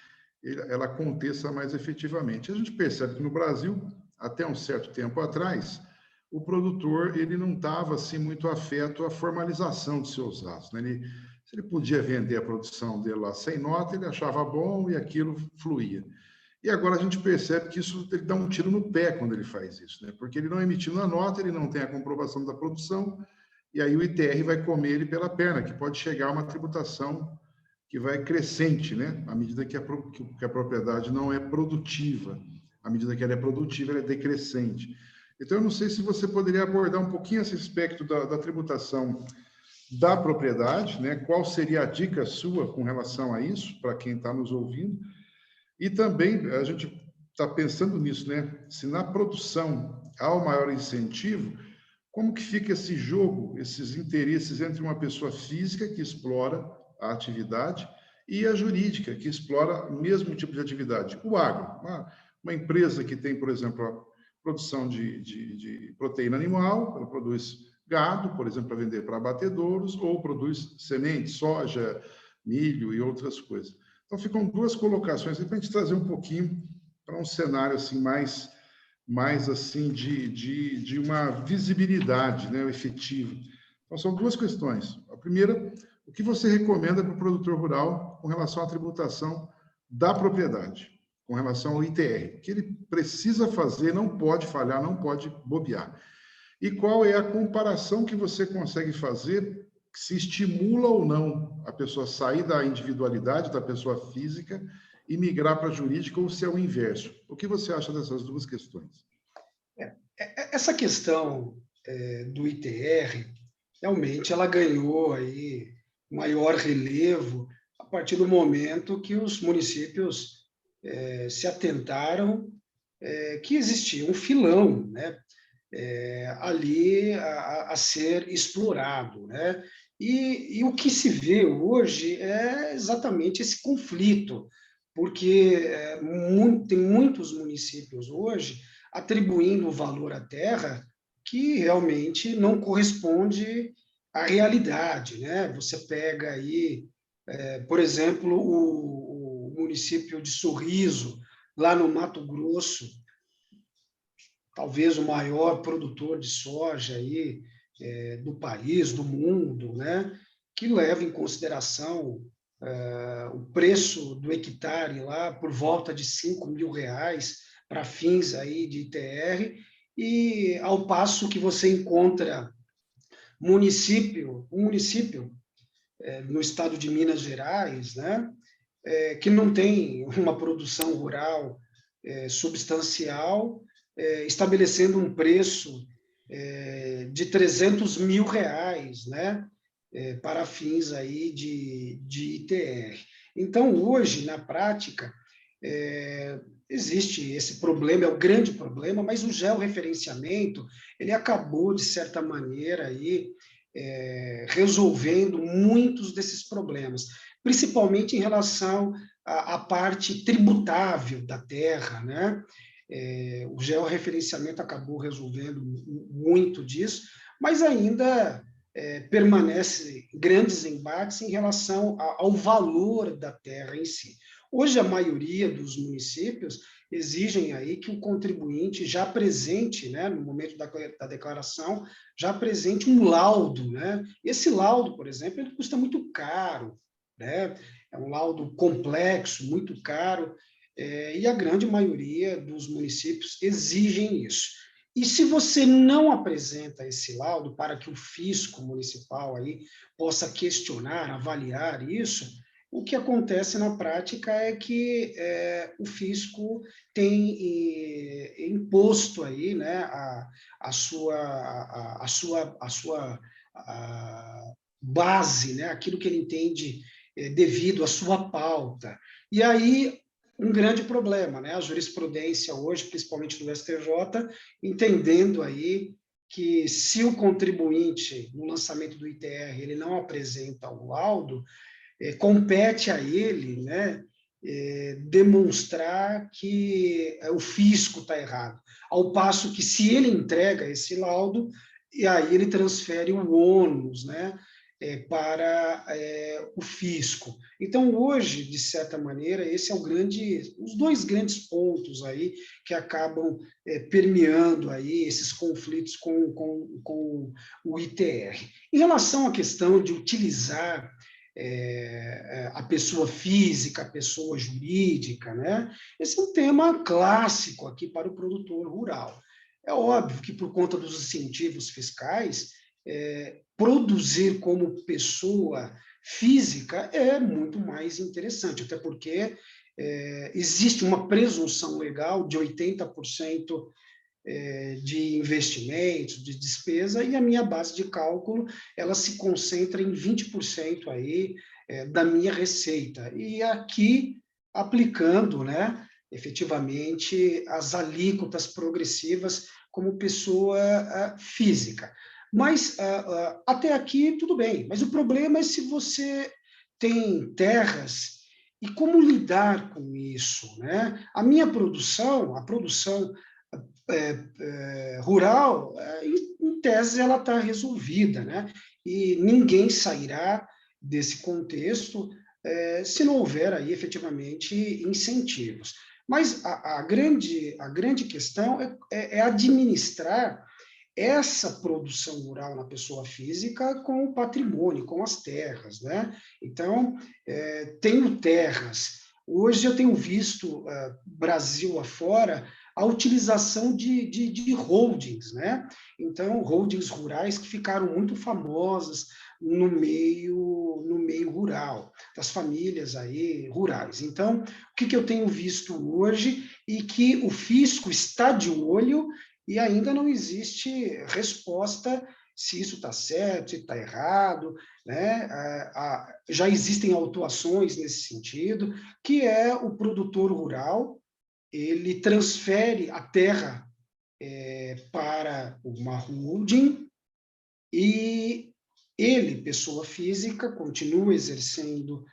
B: ela aconteça mais efetivamente. A gente percebe que no Brasil, até um certo tempo atrás, o produtor ele não estava assim muito afeto à formalização de seus atos, né? Se ele podia vender a produção dele lá sem nota, ele achava bom e aquilo fluía. E agora a gente percebe que isso ele dá um tiro no pé quando ele faz isso, né? Porque ele não emitiu a nota, ele não tem a comprovação da produção, e aí o ITR vai comer ele pela perna, que pode chegar a uma tributação que vai crescente, né? À medida que a propriedade não é produtiva. À medida que ela é produtiva, ela é decrescente. Então, eu não sei se você poderia abordar um pouquinho esse aspecto da tributação da propriedade, né? Qual seria a dica sua com relação a isso, para quem está nos ouvindo? E também, a gente está pensando nisso, né? Se na produção há o maior incentivo, como que fica esse jogo, esses interesses entre uma pessoa física que explora a atividade e a jurídica, que explora o mesmo tipo de atividade? O agro, uma empresa que tem, por exemplo, a produção de proteína animal, ela produz gado, por exemplo, para vender para abatedouros, ou produz sementes, soja, milho e outras coisas. Então, ficam duas colocações para a gente trazer um pouquinho para um cenário assim mais assim de uma visibilidade, né, efetiva. Então, são duas questões. A primeira, o que você recomenda para o produtor rural com relação à tributação da propriedade, com relação ao ITR, que ele precisa fazer, não pode falhar, não pode bobear. E qual é a comparação que você consegue fazer, se estimula ou não a pessoa sair da individualidade da pessoa física e migrar para a jurídica, ou se é o inverso? O que você acha dessas duas questões?
A: Essa questão do ITR, realmente, ela ganhou aí maior relevo a partir do momento que os municípios se atentaram que existia um filão, né, ali a ser explorado, né? E o que se vê hoje é exatamente esse conflito, porque tem muitos municípios hoje atribuindo valor à terra que realmente não corresponde à realidade, né? Você pega aí, por exemplo, o município de Sorriso, lá no Mato Grosso, talvez o maior produtor de soja aí, do país, do mundo, né? Que leva em consideração o preço do hectare lá por volta de R$ 5.000 para fins aí de ITR, e ao passo que você encontra um município no estado de Minas Gerais, né? Que não tem uma produção rural substancial, estabelecendo um preço de R$ 300.000, né, para fins aí de ITR. Então, hoje, na prática, existe esse problema, é o grande problema, mas o georreferenciamento, ele acabou, de certa maneira, aí, resolvendo muitos desses problemas, principalmente em relação à parte tributável da terra, né? O georreferenciamento acabou resolvendo muito disso, mas ainda permanece grandes embates em relação ao valor da terra em si. Hoje, a maioria dos municípios exigem aí que o contribuinte já apresente, né, no momento da declaração, já apresente um laudo, né? Esse laudo, por exemplo, ele custa muito caro, né? É um laudo complexo, muito caro, e a grande maioria dos municípios exigem isso. E se você não apresenta esse laudo para que o fisco municipal aí possa questionar, avaliar isso, o que acontece na prática é que o fisco tem imposto aí, né, a sua base, né, aquilo que ele entende devido à sua pauta. E aí um grande problema, né? A jurisprudência hoje, principalmente do STJ, entendendo aí que se o contribuinte, no lançamento do ITR, ele não apresenta o laudo, compete a ele, né, demonstrar que o fisco está errado, ao passo que se ele entrega esse laudo, e aí ele transfere o ônus, né, para o fisco. Então, hoje, de certa maneira, esse é os dois grandes pontos aí que acabam permeando aí esses conflitos com o ITR. Em relação à questão de utilizar a pessoa física, a pessoa jurídica, né? Esse é um tema clássico aqui para o produtor rural. É óbvio que, por conta dos incentivos fiscais, produzir como pessoa física é muito mais interessante, até porque existe uma presunção legal de 80% de investimentos, de despesa, e a minha base de cálculo, ela se concentra em 20% aí da minha receita. E aqui, aplicando, né, efetivamente, as alíquotas progressivas como pessoa física. Mas, até aqui, tudo bem. Mas o problema é se você tem terras e como lidar com isso, né? A minha produção, a produção rural, em tese, ela está resolvida, né? E ninguém sairá desse contexto se não houver aí efetivamente incentivos. Mas a grande questão é administrar essa produção rural na pessoa física com o patrimônio, com as terras, né? Então, tenho terras. Hoje eu tenho visto, Brasil afora, a utilização de holdings, né? Então, holdings rurais que ficaram muito famosas no meio rural, das famílias aí rurais. Então, o que eu tenho visto hoje e que o fisco está de olho e ainda não existe resposta se isso está certo, se está errado, né? Já existem autuações nesse sentido, que é o produtor rural, ele transfere a terra para uma holding e ele, pessoa física, continua exercendo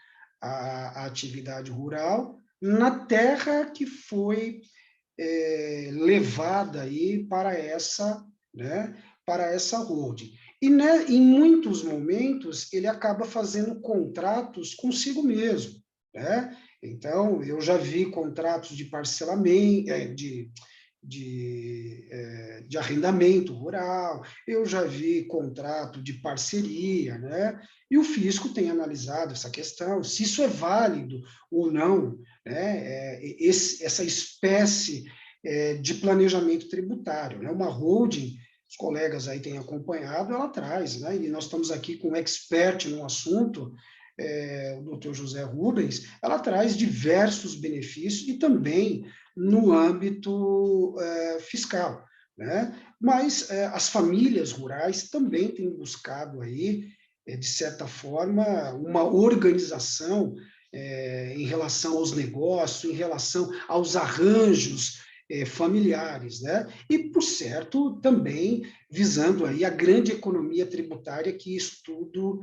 A: a atividade rural na terra que foi levada aí né, para essa holding. E né, em muitos momentos ele acaba fazendo contratos consigo mesmo, né? Então, eu já vi contratos de parcelamento, de arrendamento rural, eu já vi contrato de parceria, né? E o fisco tem analisado essa questão, se isso é válido ou não, né? Essa espécie de planejamento tributário, né? Uma holding, os colegas aí têm acompanhado, ela traz, né? E nós estamos aqui com um expert no assunto, o doutor José Rubens, ela traz diversos benefícios e também no âmbito fiscal, né? Mas as famílias rurais também têm buscado aí, de certa forma, uma organização em relação aos negócios, em relação aos arranjos familiares, né? E, por certo, também visando aí a grande economia tributária que isso tudo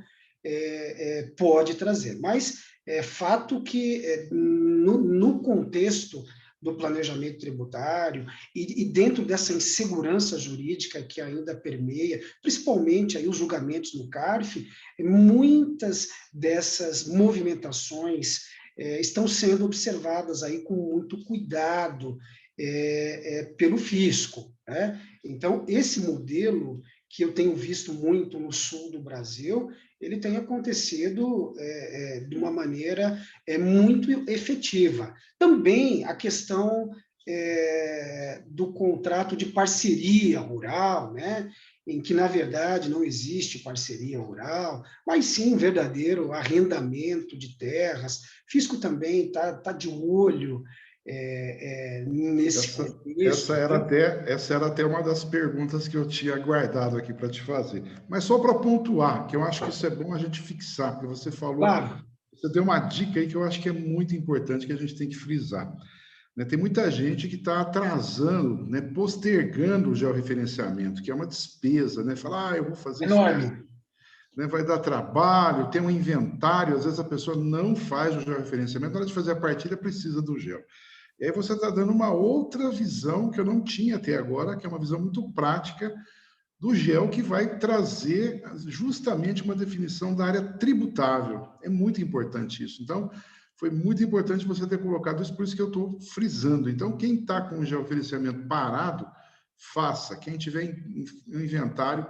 A: pode trazer. Mas é fato que no contexto do planejamento tributário e dentro dessa insegurança jurídica que ainda permeia, principalmente aí os julgamentos no CARF, muitas dessas movimentações estão sendo observadas aí com muito cuidado pelo fisco, né? Então, esse modelo que eu tenho visto muito no sul do Brasil, ele tem acontecido de uma maneira muito efetiva. Também a questão do contrato de parceria rural, né? Em que, na verdade, não existe parceria rural, mas sim um verdadeiro arrendamento de terras. Fisco também está de olho nesse contexto.
B: Essa era até uma das perguntas que eu tinha guardado aqui para te fazer. Mas só para pontuar, que eu acho que isso é bom a gente fixar, porque
A: Claro.
B: Você deu uma dica aí que eu acho que é muito importante, que a gente tem que frisar. Né? Tem muita gente que está atrasando, né, postergando o georreferenciamento, que é uma despesa, né? Fala, eu vou fazer isso
A: Enorme.
B: aqui, né? Vai dar trabalho, tem um inventário, às vezes a pessoa não faz o georreferenciamento, na hora de fazer a partilha precisa do geo. E aí você está dando uma outra visão que eu não tinha até agora, que é uma visão muito prática do GEL, que vai trazer justamente uma definição da área tributável. É muito importante isso. Então, foi muito importante você ter colocado isso, por isso que eu estou frisando. Então, quem está com o georeferenciamento parado, faça. Quem tiver em inventário,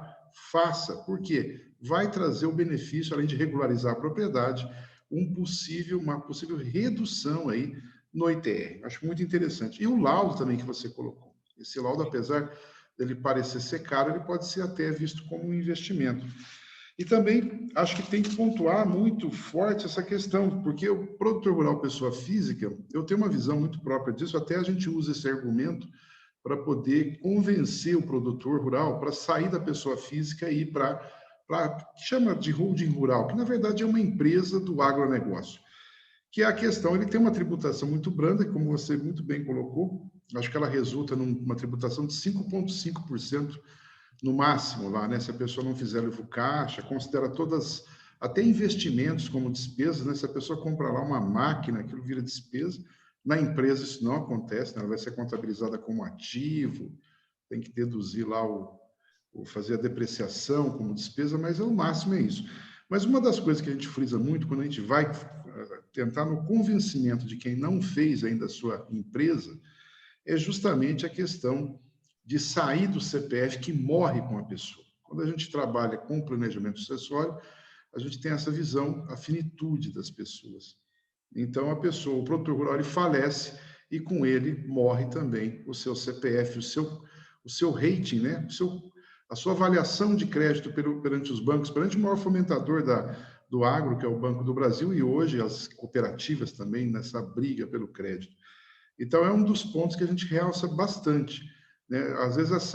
B: faça. Por quê? Vai trazer o benefício, além de regularizar a propriedade, uma possível redução aí no ITR. Acho muito interessante. E o laudo também que você colocou. Esse laudo, apesar dele parecer ser caro, ele pode ser até visto como um investimento. E também acho que tem que pontuar muito forte essa questão, porque o produtor rural, pessoa física, eu tenho uma visão muito própria disso, até a gente usa esse argumento para poder convencer o produtor rural para sair da pessoa física e ir para chama de holding rural, que na verdade é uma empresa do agronegócio, que é a questão, ele tem uma tributação muito branda, como você muito bem colocou, acho que ela resulta numa tributação de 5,5% no máximo lá, né? Se a pessoa não fizer livro caixa, considera todas, até investimentos como despesas, né? Se a pessoa compra lá uma máquina, aquilo vira despesa. Na empresa isso não acontece, né? Ela vai ser contabilizada como ativo, tem que deduzir lá fazer a depreciação como despesa, mas o máximo é isso. Mas uma das coisas que a gente frisa muito quando a gente vai tentar no convencimento de quem não fez ainda a sua empresa é justamente a questão de sair do CPF que morre com a pessoa. Quando a gente trabalha com planejamento sucessório, a gente tem essa visão, a finitude das pessoas. Então, a pessoa, o produtor rural, ele falece e com ele morre também o seu CPF, o seu rating, né? A sua avaliação de crédito perante os bancos, perante o maior fomentador do agro, que é o Banco do Brasil, e hoje as cooperativas também nessa briga pelo crédito. Então, é um dos pontos que a gente realça bastante. Né? Às vezes,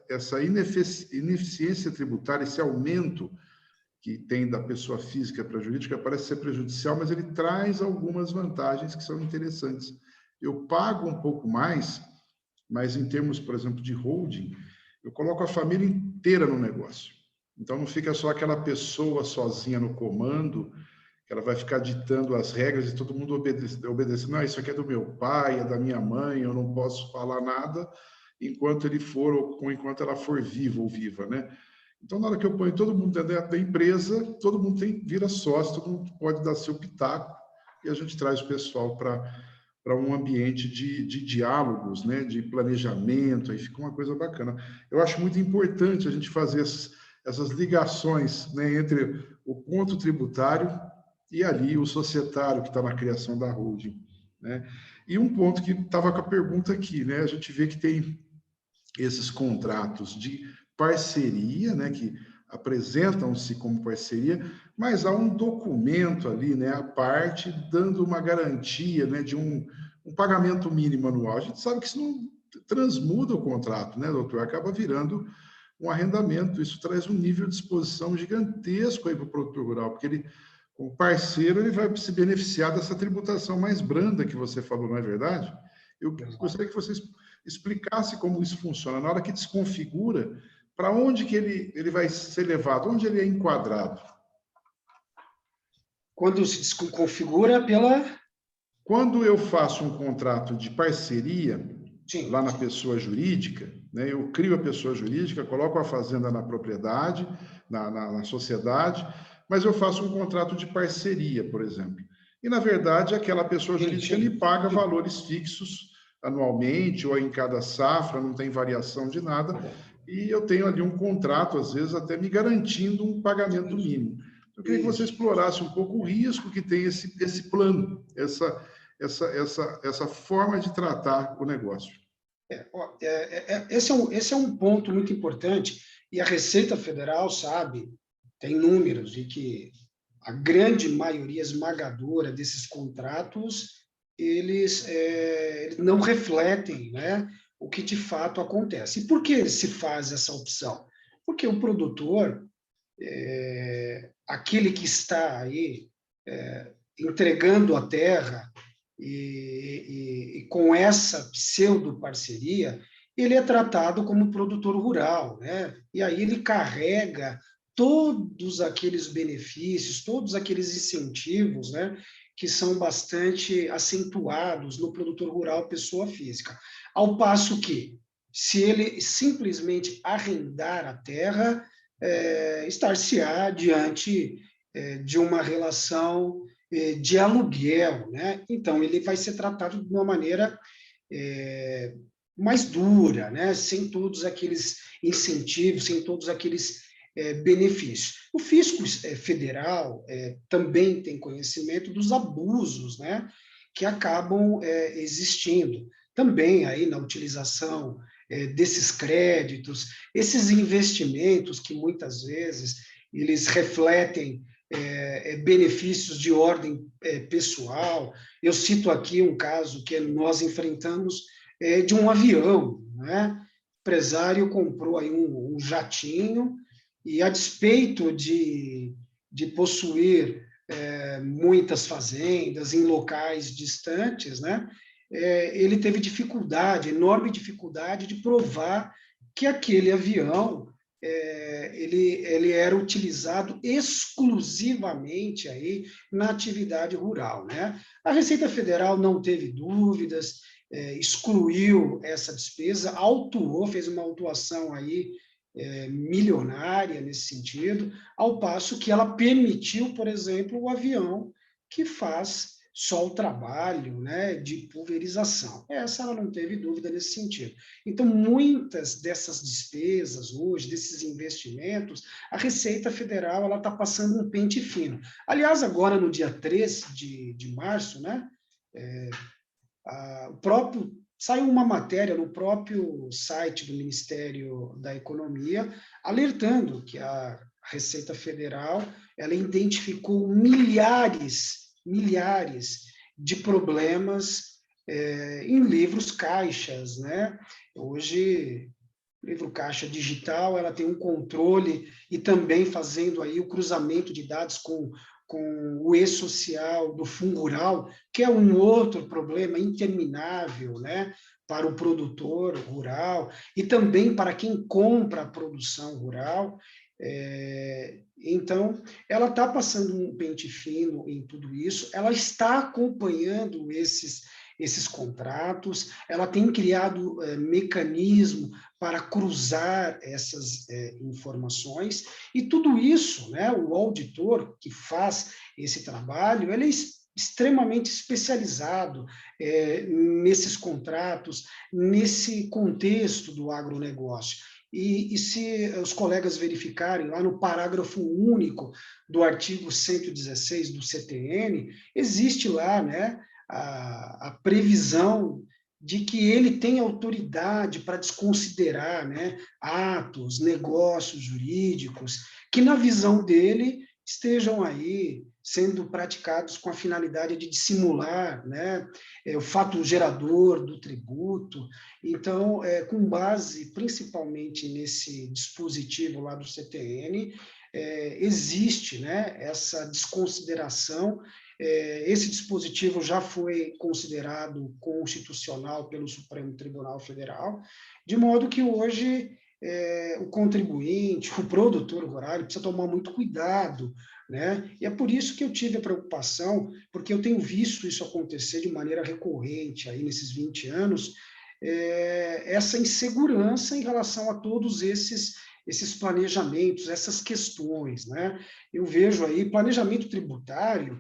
B: essa ineficiência tributária, esse aumento que tem da pessoa física para a jurídica, parece ser prejudicial, mas ele traz algumas vantagens que são interessantes. Eu pago um pouco mais, mas em termos, por exemplo, de holding, eu coloco a família inteira no negócio. Então, não fica só aquela pessoa sozinha no comando, que ela vai ficar ditando as regras e todo mundo obedece. Não, isso aqui é do meu pai, é da minha mãe, eu não posso falar nada enquanto ele for ou enquanto ela for viva ou viva, né? Então, na hora que eu ponho todo mundo dentro da empresa, todo mundo vira sócio, todo mundo pode dar seu pitaco e a gente traz o pessoal para um ambiente de diálogos, né, de planejamento, aí fica uma coisa bacana. Eu acho muito importante a gente fazer essas ligações, né, entre o ponto tributário e ali o societário que está na criação da holding, né? E um ponto que estava com a pergunta aqui, né? A gente vê que tem esses contratos de parceria, né? Que apresentam-se como parceria, mas há um documento ali, né? À parte, dando uma garantia, né? De um pagamento mínimo anual. A gente sabe que isso não transmuda o contrato, né, doutor? Acaba virando um arrendamento. Isso traz um nível de exposição gigantesco aí para o produtor rural, porque ele, como parceiro, ele vai se beneficiar dessa tributação mais branda que você falou, não é verdade? Eu gostaria que você explicasse como isso funciona. Na hora que desconfigura, para onde que ele vai ser levado? Onde ele é enquadrado?
A: Quando se desconfigura pela...
B: Quando eu faço um contrato de parceria,
A: Sim.
B: lá na pessoa jurídica, né, eu crio a pessoa jurídica, coloco a fazenda na propriedade, na sociedade, mas eu faço um contrato de parceria, por exemplo. E, na verdade, aquela pessoa jurídica me paga valores fixos anualmente ou em cada safra, não tem variação de nada, e eu tenho ali um contrato, às vezes, até me garantindo um pagamento mínimo. Eu queria que você explorasse um pouco o risco que tem esse plano, essa forma de tratar o negócio.
A: Esse é um ponto muito importante, e a Receita Federal sabe, tem números de que a grande maioria esmagadora desses contratos, eles não refletem, né, o que de fato acontece. E por que se faz essa opção? Porque o produtor, aquele que está aí entregando a terra e com essa pseudo-parceria, ele é tratado como produtor rural, né? E aí ele carrega todos aqueles benefícios, todos aqueles incentivos, né, que são bastante acentuados no produtor rural pessoa física. Ao passo que, se ele simplesmente arrendar a terra, estar-se-á diante de uma relação de aluguel, né? Então, ele vai ser tratado de uma maneira mais dura, né? Sem todos aqueles incentivos, sem todos aqueles benefícios. O fisco federal também tem conhecimento dos abusos, né, que acabam existindo. Também aí na utilização desses créditos, esses investimentos que muitas vezes eles refletem benefícios de ordem pessoal. Eu cito aqui um caso que nós enfrentamos de um avião, né? O empresário comprou aí um jatinho e, a despeito de possuir muitas fazendas em locais distantes, né? Ele teve dificuldade, enorme dificuldade de provar que aquele avião ele era utilizado exclusivamente aí na atividade rural, né? A Receita Federal não teve dúvidas, excluiu essa despesa, autuou, fez uma autuação aí milionária nesse sentido, ao passo que ela permitiu, por exemplo, o avião que faz só o trabalho, né, de pulverização. Essa ela não teve dúvida nesse sentido. Então, muitas dessas despesas hoje, desses investimentos, a Receita Federal ela está passando um pente fino. Aliás, agora no dia 3 de março, né, o próprio saiu uma matéria no próprio site do Ministério da Economia alertando que a Receita Federal ela identificou milhares de problemas em livros caixas, né? Hoje, o livro caixa digital, ela tem um controle e também fazendo aí o cruzamento de dados com o e-social do Fundo Rural, que é um outro problema interminável, né, para o produtor rural e também para quem compra a produção rural. Então, ela está passando um pente fino em tudo isso, ela está acompanhando esses contratos, ela tem criado mecanismo para cruzar essas informações, e tudo isso, né, o auditor que faz esse trabalho, ele é extremamente especializado nesses contratos, nesse contexto do agronegócio. E se os colegas verificarem lá no parágrafo único do artigo 116 do CTN, existe lá, né, a previsão de que ele tem autoridade para desconsiderar, né, atos, negócios jurídicos que, na visão dele, estejam aí sendo praticados com a finalidade de dissimular, né, o fato gerador do tributo. Então, com base principalmente nesse dispositivo lá do CTN, existe, né, essa desconsideração. Esse dispositivo já foi considerado constitucional pelo Supremo Tribunal Federal, de modo que hoje o contribuinte, o produtor rural, precisa tomar muito cuidado, né? E é por isso que eu tive a preocupação, porque eu tenho visto isso acontecer de maneira recorrente aí nesses 20 anos, essa insegurança em relação a todos esses planejamentos, essas questões, né? Eu vejo aí planejamento tributário,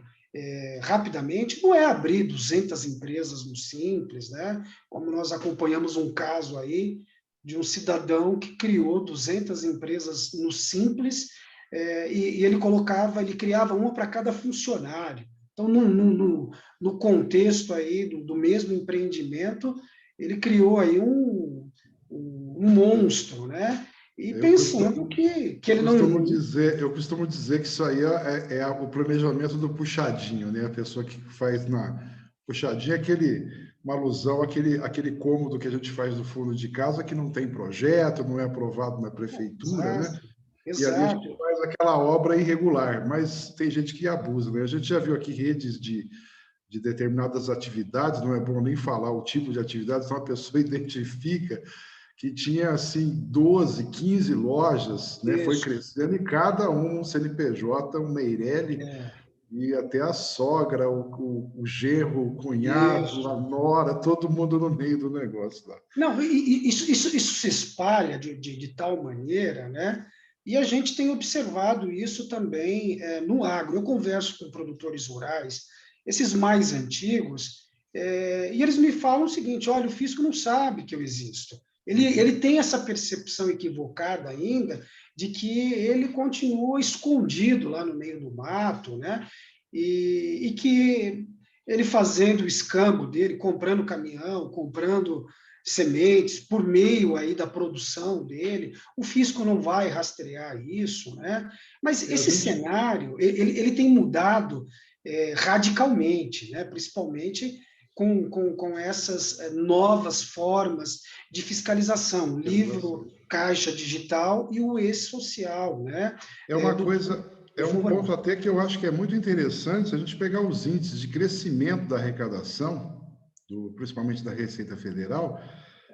A: rapidamente, não é abrir 200 empresas no Simples, né? Como nós acompanhamos um caso aí de um cidadão que criou 200 empresas no Simples, e ele criava uma para cada funcionário. Então, no contexto aí do mesmo empreendimento, ele criou aí um monstro, né? E pensando que ele não...
B: Eu costumo dizer que isso aí é o planejamento do puxadinho, né? A pessoa que faz na puxadinho, uma alusão àquele cômodo que a gente faz do fundo de casa que não tem projeto, não é aprovado na prefeitura, né? e ali a
A: Exato.
B: gente faz aquela obra irregular, mas tem gente que abusa, né? A gente já viu aqui redes de determinadas atividades, não é bom nem falar o tipo de atividade, então a pessoa identifica que tinha assim 12, 15 lojas, né? Foi
A: Isso.
B: crescendo e cada um CNPJ, um Meirelli,
A: É,
B: e até a sogra, o genro, o cunhado, a
A: isso.
B: nora, todo mundo no meio do negócio lá.
A: Não, isso se espalha de tal maneira, né? E a gente tem observado isso também no agro. Eu converso com produtores rurais, esses mais antigos, e eles me falam o seguinte: olha, o fisco não sabe que eu existo. Ele tem essa percepção equivocada ainda de que ele continua escondido lá no meio do mato, né? E que ele fazendo o escambo dele, comprando caminhão, comprando sementes por meio aí da produção dele, o fisco não vai rastrear isso, né? Mas
B: E a
A: esse
B: gente,
A: cenário ele tem mudado radicalmente, né? Principalmente com essas novas formas de fiscalização, livro, caixa digital e o e-social, né?
B: é uma
A: Do
B: coisa, é um ponto até que eu acho que é muito interessante se a gente pegar os índices de crescimento da arrecadação, principalmente da Receita Federal,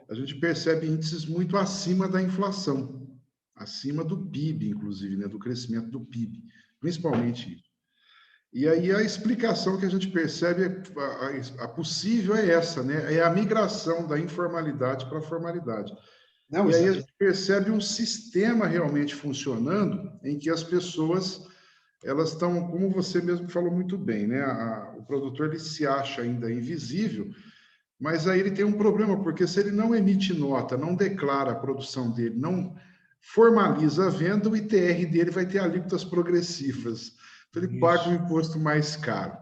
B: a gente percebe índices muito acima da inflação, acima do PIB, inclusive, né, do crescimento do PIB, principalmente isso. E aí a explicação que a gente percebe, a possível é essa, né? É a migração da informalidade para a formalidade.
A: Não,
B: E aí a
A: exato.
B: gente percebe um sistema realmente funcionando em que as pessoas elas estão, como você mesmo falou muito bem, né? O produtor ele se acha ainda invisível, mas aí ele tem um problema, porque se ele não emite nota, não declara a produção dele, não formaliza a venda, o ITR dele vai ter alíquotas progressivas. Então ele paga um
A: Isso.
B: imposto mais caro.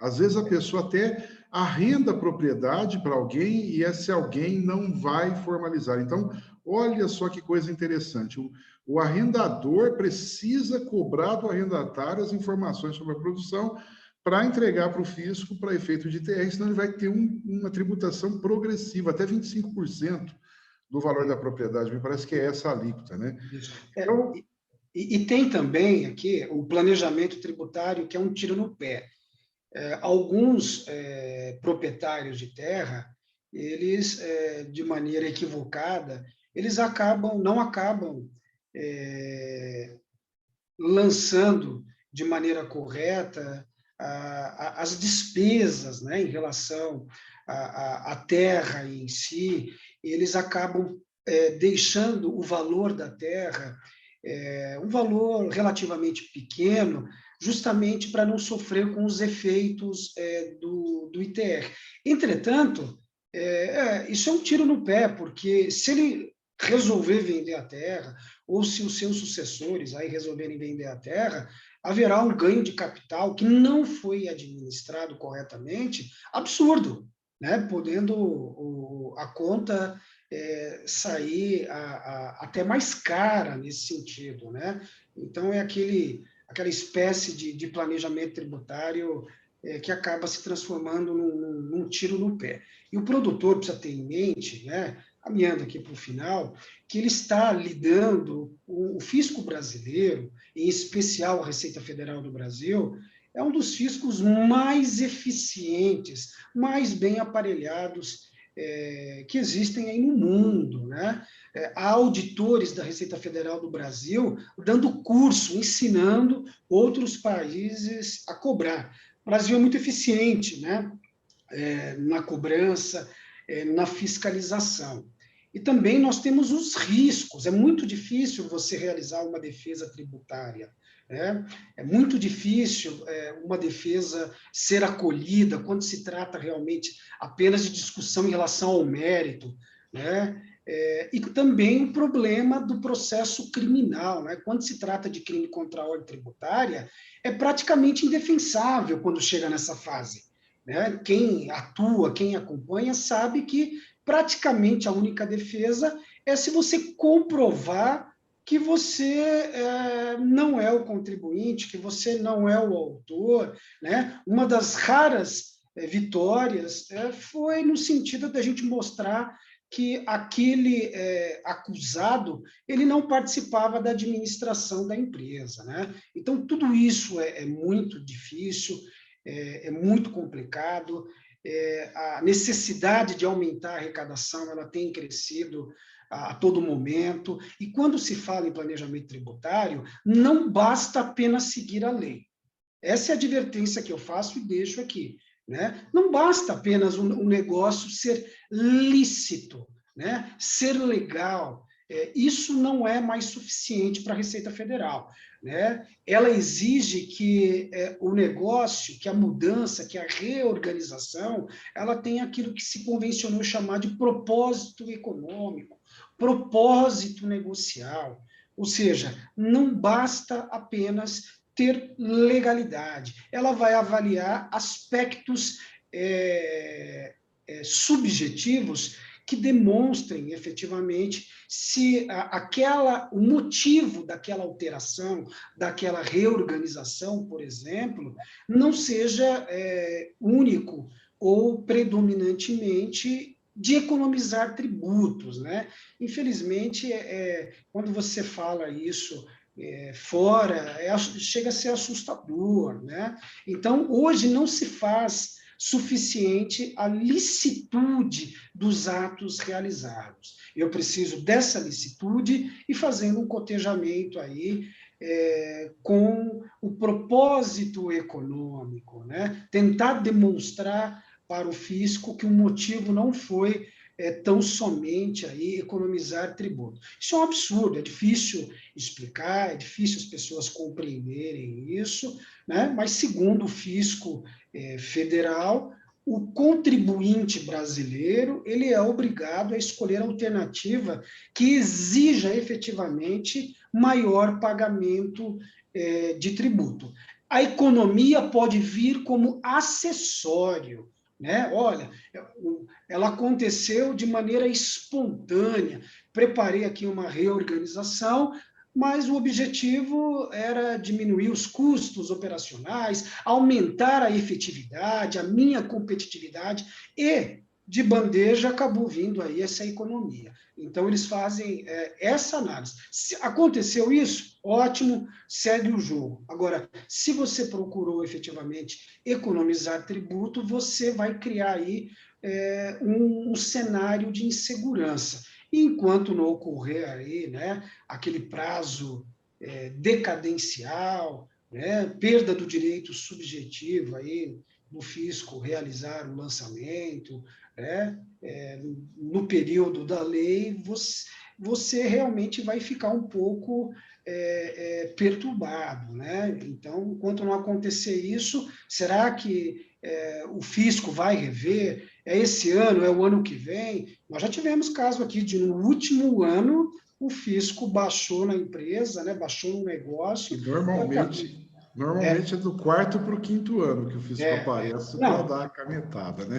B: Às vezes a pessoa até arrenda a propriedade para alguém e esse alguém não vai formalizar. Então, olha só que coisa interessante. O arrendador precisa cobrar do arrendatário as informações sobre a produção para entregar para o fisco para efeito de ITR, senão ele vai ter uma tributação progressiva, até 25% do valor da propriedade. Me parece que é essa a alíquota, né?
A: Isso.
B: Então,
A: E tem também aqui o planejamento tributário, que é um tiro no pé. Alguns proprietários de terra, eles, de maneira equivocada, eles não acabam lançando de maneira correta as despesas, né, em relação à terra em si, eles acabam deixando o valor da terra um valor relativamente pequeno, justamente para não sofrer com os efeitos do ITR. Entretanto, isso é um tiro no pé, porque se ele resolver vender a terra, ou se os seus sucessores aí resolverem vender a terra, haverá um ganho de capital que não foi administrado corretamente, absurdo, né? Podendo a conta sair até mais cara nesse sentido, né? Então é aquela espécie de planejamento tributário que acaba se transformando num tiro no pé. E o produtor precisa ter em mente, né, caminhando aqui para o final, que ele está lidando, o fisco brasileiro, em especial a Receita Federal do Brasil, é um dos fiscos mais eficientes, mais bem aparelhados que existem aí no mundo, né? Há auditores da Receita Federal do Brasil dando curso, ensinando outros países a cobrar. O Brasil é muito eficiente, né? Na cobrança, na fiscalização. E também nós temos os riscos. É muito difícil você realizar uma defesa tributária. Né? É muito difícil uma defesa ser acolhida quando se trata realmente apenas de discussão em relação ao mérito. Né? E também o problema do processo criminal. Né? Quando se trata de crime contra a ordem tributária, é praticamente indefensável quando chega nessa fase. Né? Quem atua, quem acompanha, sabe que praticamente a única defesa é se você comprovar que você não é o contribuinte, que você não é o autor. Né? Uma das raras vitórias foi no sentido da gente mostrar que aquele acusado ele não participava da administração da empresa, né? Então, tudo isso é muito difícil, é muito complicado, a necessidade de aumentar a arrecadação ela tem crescido a todo momento, e quando se fala em planejamento tributário, não basta apenas seguir a lei. Essa é a advertência que eu faço e deixo aqui, né? Não basta apenas um negócio ser lícito, né? Ser legal. Isso não é mais suficiente para a Receita Federal, né? Ela exige que o negócio, que a mudança, que a reorganização, ela tenha aquilo que se convencionou chamar de propósito econômico, propósito negocial. Ou seja, não basta apenas ter legalidade. Ela vai avaliar aspectos subjetivos que demonstrem efetivamente se o motivo daquela alteração, daquela reorganização, por exemplo, não seja único ou predominantemente de economizar tributos, né? Infelizmente, quando você fala isso fora, chega a ser assustador, né? Então, hoje não se faz suficiente a licitude dos atos realizados. Eu preciso dessa licitude e fazendo um cotejamento aí com o propósito econômico, né? Tentar demonstrar para o fisco que o motivo não foi tão somente aí economizar tributo. Isso é um absurdo, é difícil explicar, é difícil as pessoas compreenderem isso, né? Mas segundo o fisco federal, o contribuinte brasileiro ele é obrigado a escolher a alternativa que exija efetivamente maior pagamento de tributo. A economia pode vir como acessório, né? Olha, ela aconteceu de maneira espontânea. Preparei aqui uma reorganização, mas o objetivo era diminuir os custos operacionais, aumentar a efetividade, a minha competitividade, e de bandeja acabou vindo aí essa economia. Então, eles fazem essa análise. Se aconteceu isso, ótimo, segue o jogo. Agora, se você procurou efetivamente economizar tributo, você vai criar aí um cenário de insegurança. Enquanto não ocorrer aí, né, aquele prazo decadencial, né, perda do direito subjetivo aí do fisco realizar o lançamento, né, no período da lei, você realmente vai ficar um pouco perturbado, né? Então, enquanto não acontecer isso, será que o fisco vai rever? É esse ano, é o ano que vem? Nós já tivemos caso aqui de, no último ano, o fisco baixou na empresa, né? Baixou no negócio.
B: Normalmente é do quarto para o quinto ano que o fisco aparece para dar a canetada, né?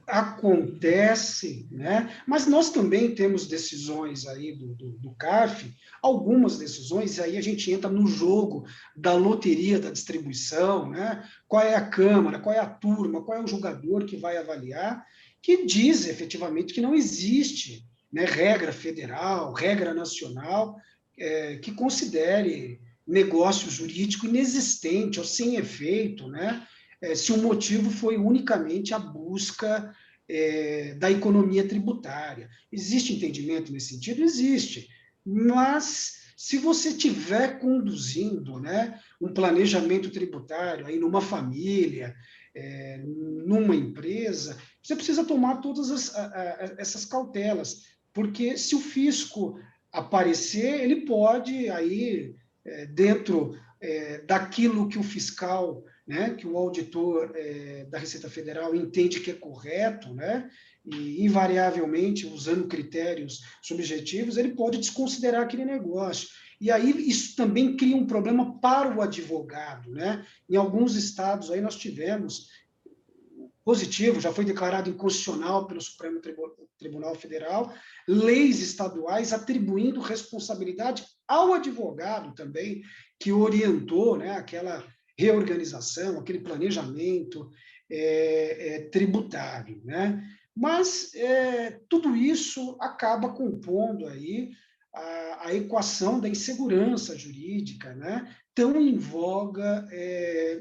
A: Acontece, né? Mas nós também temos decisões aí do CARF, algumas decisões, e aí a gente entra no jogo da loteria da distribuição, né? Qual é a Câmara, qual é a turma, qual é o julgador que vai avaliar, que diz efetivamente que não existe, né, regra federal, regra nacional, que considere negócio jurídico inexistente ou sem efeito, né? Se o motivo foi unicamente a busca da economia tributária. Existe entendimento nesse sentido? Existe. Mas, se você estiver conduzindo, né, um planejamento tributário aí numa família, numa empresa, você precisa tomar todas essas cautelas, porque se o fisco aparecer, ele pode aí, dentro daquilo que o fiscal, né, que o auditor da Receita Federal entende que é correto, né, e invariavelmente, usando critérios subjetivos, ele pode desconsiderar aquele negócio. E aí isso também cria um problema para o advogado, né? Em alguns estados aí nós tivemos positivo, já foi declarado inconstitucional pelo Supremo Tribunal Federal, leis estaduais atribuindo responsabilidade ao advogado também, que orientou, né, aquela reorganização, aquele planejamento tributário, né? Mas tudo isso acaba compondo aí a equação da insegurança jurídica, né, tão em voga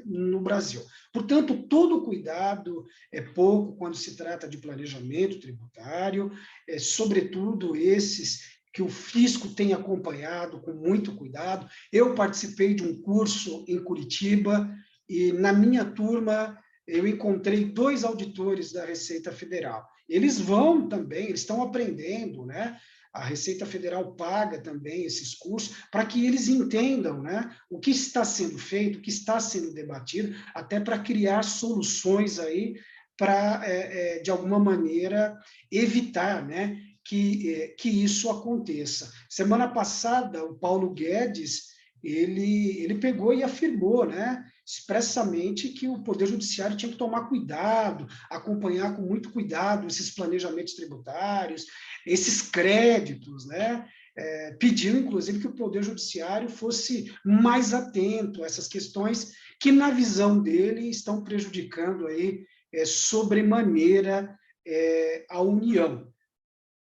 A: no Brasil. Portanto, todo cuidado é pouco quando se trata de planejamento tributário, sobretudo esses que o fisco tem acompanhado com muito cuidado. Eu participei de um curso em Curitiba e, na minha turma, eu encontrei 2 auditores da Receita Federal. Eles vão também, eles estão aprendendo, né? A Receita Federal paga também esses cursos para que eles entendam, né, o que está sendo feito, o que está sendo debatido, até para criar soluções aí para, de alguma maneira, evitar, né, que isso aconteça. Semana passada, o Paulo Guedes, ele pegou e afirmou, né, expressamente que o Poder Judiciário tinha que tomar cuidado, acompanhar com muito cuidado esses planejamentos tributários, esses créditos, né? Pediu, inclusive, que o Poder Judiciário fosse mais atento a essas questões que, na visão dele, estão prejudicando aí, sobremaneira a União.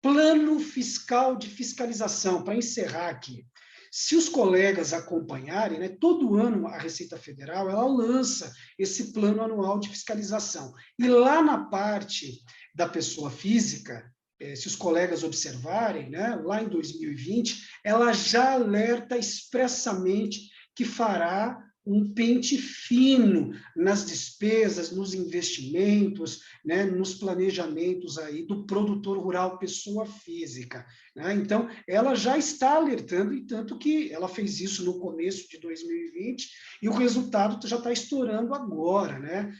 A: Plano fiscal de fiscalização, para encerrar aqui. Se os colegas acompanharem, né, todo ano a Receita Federal ela lança esse plano anual de fiscalização. E lá na parte da pessoa física, se os colegas observarem, né, lá em 2020, ela já alerta expressamente que fará um pente fino nas despesas, nos investimentos, né, nos planejamentos aí do produtor rural, pessoa física. Né? Então, ela já está alertando, e tanto que ela fez isso no começo de 2020, e o resultado já está estourando agora, né?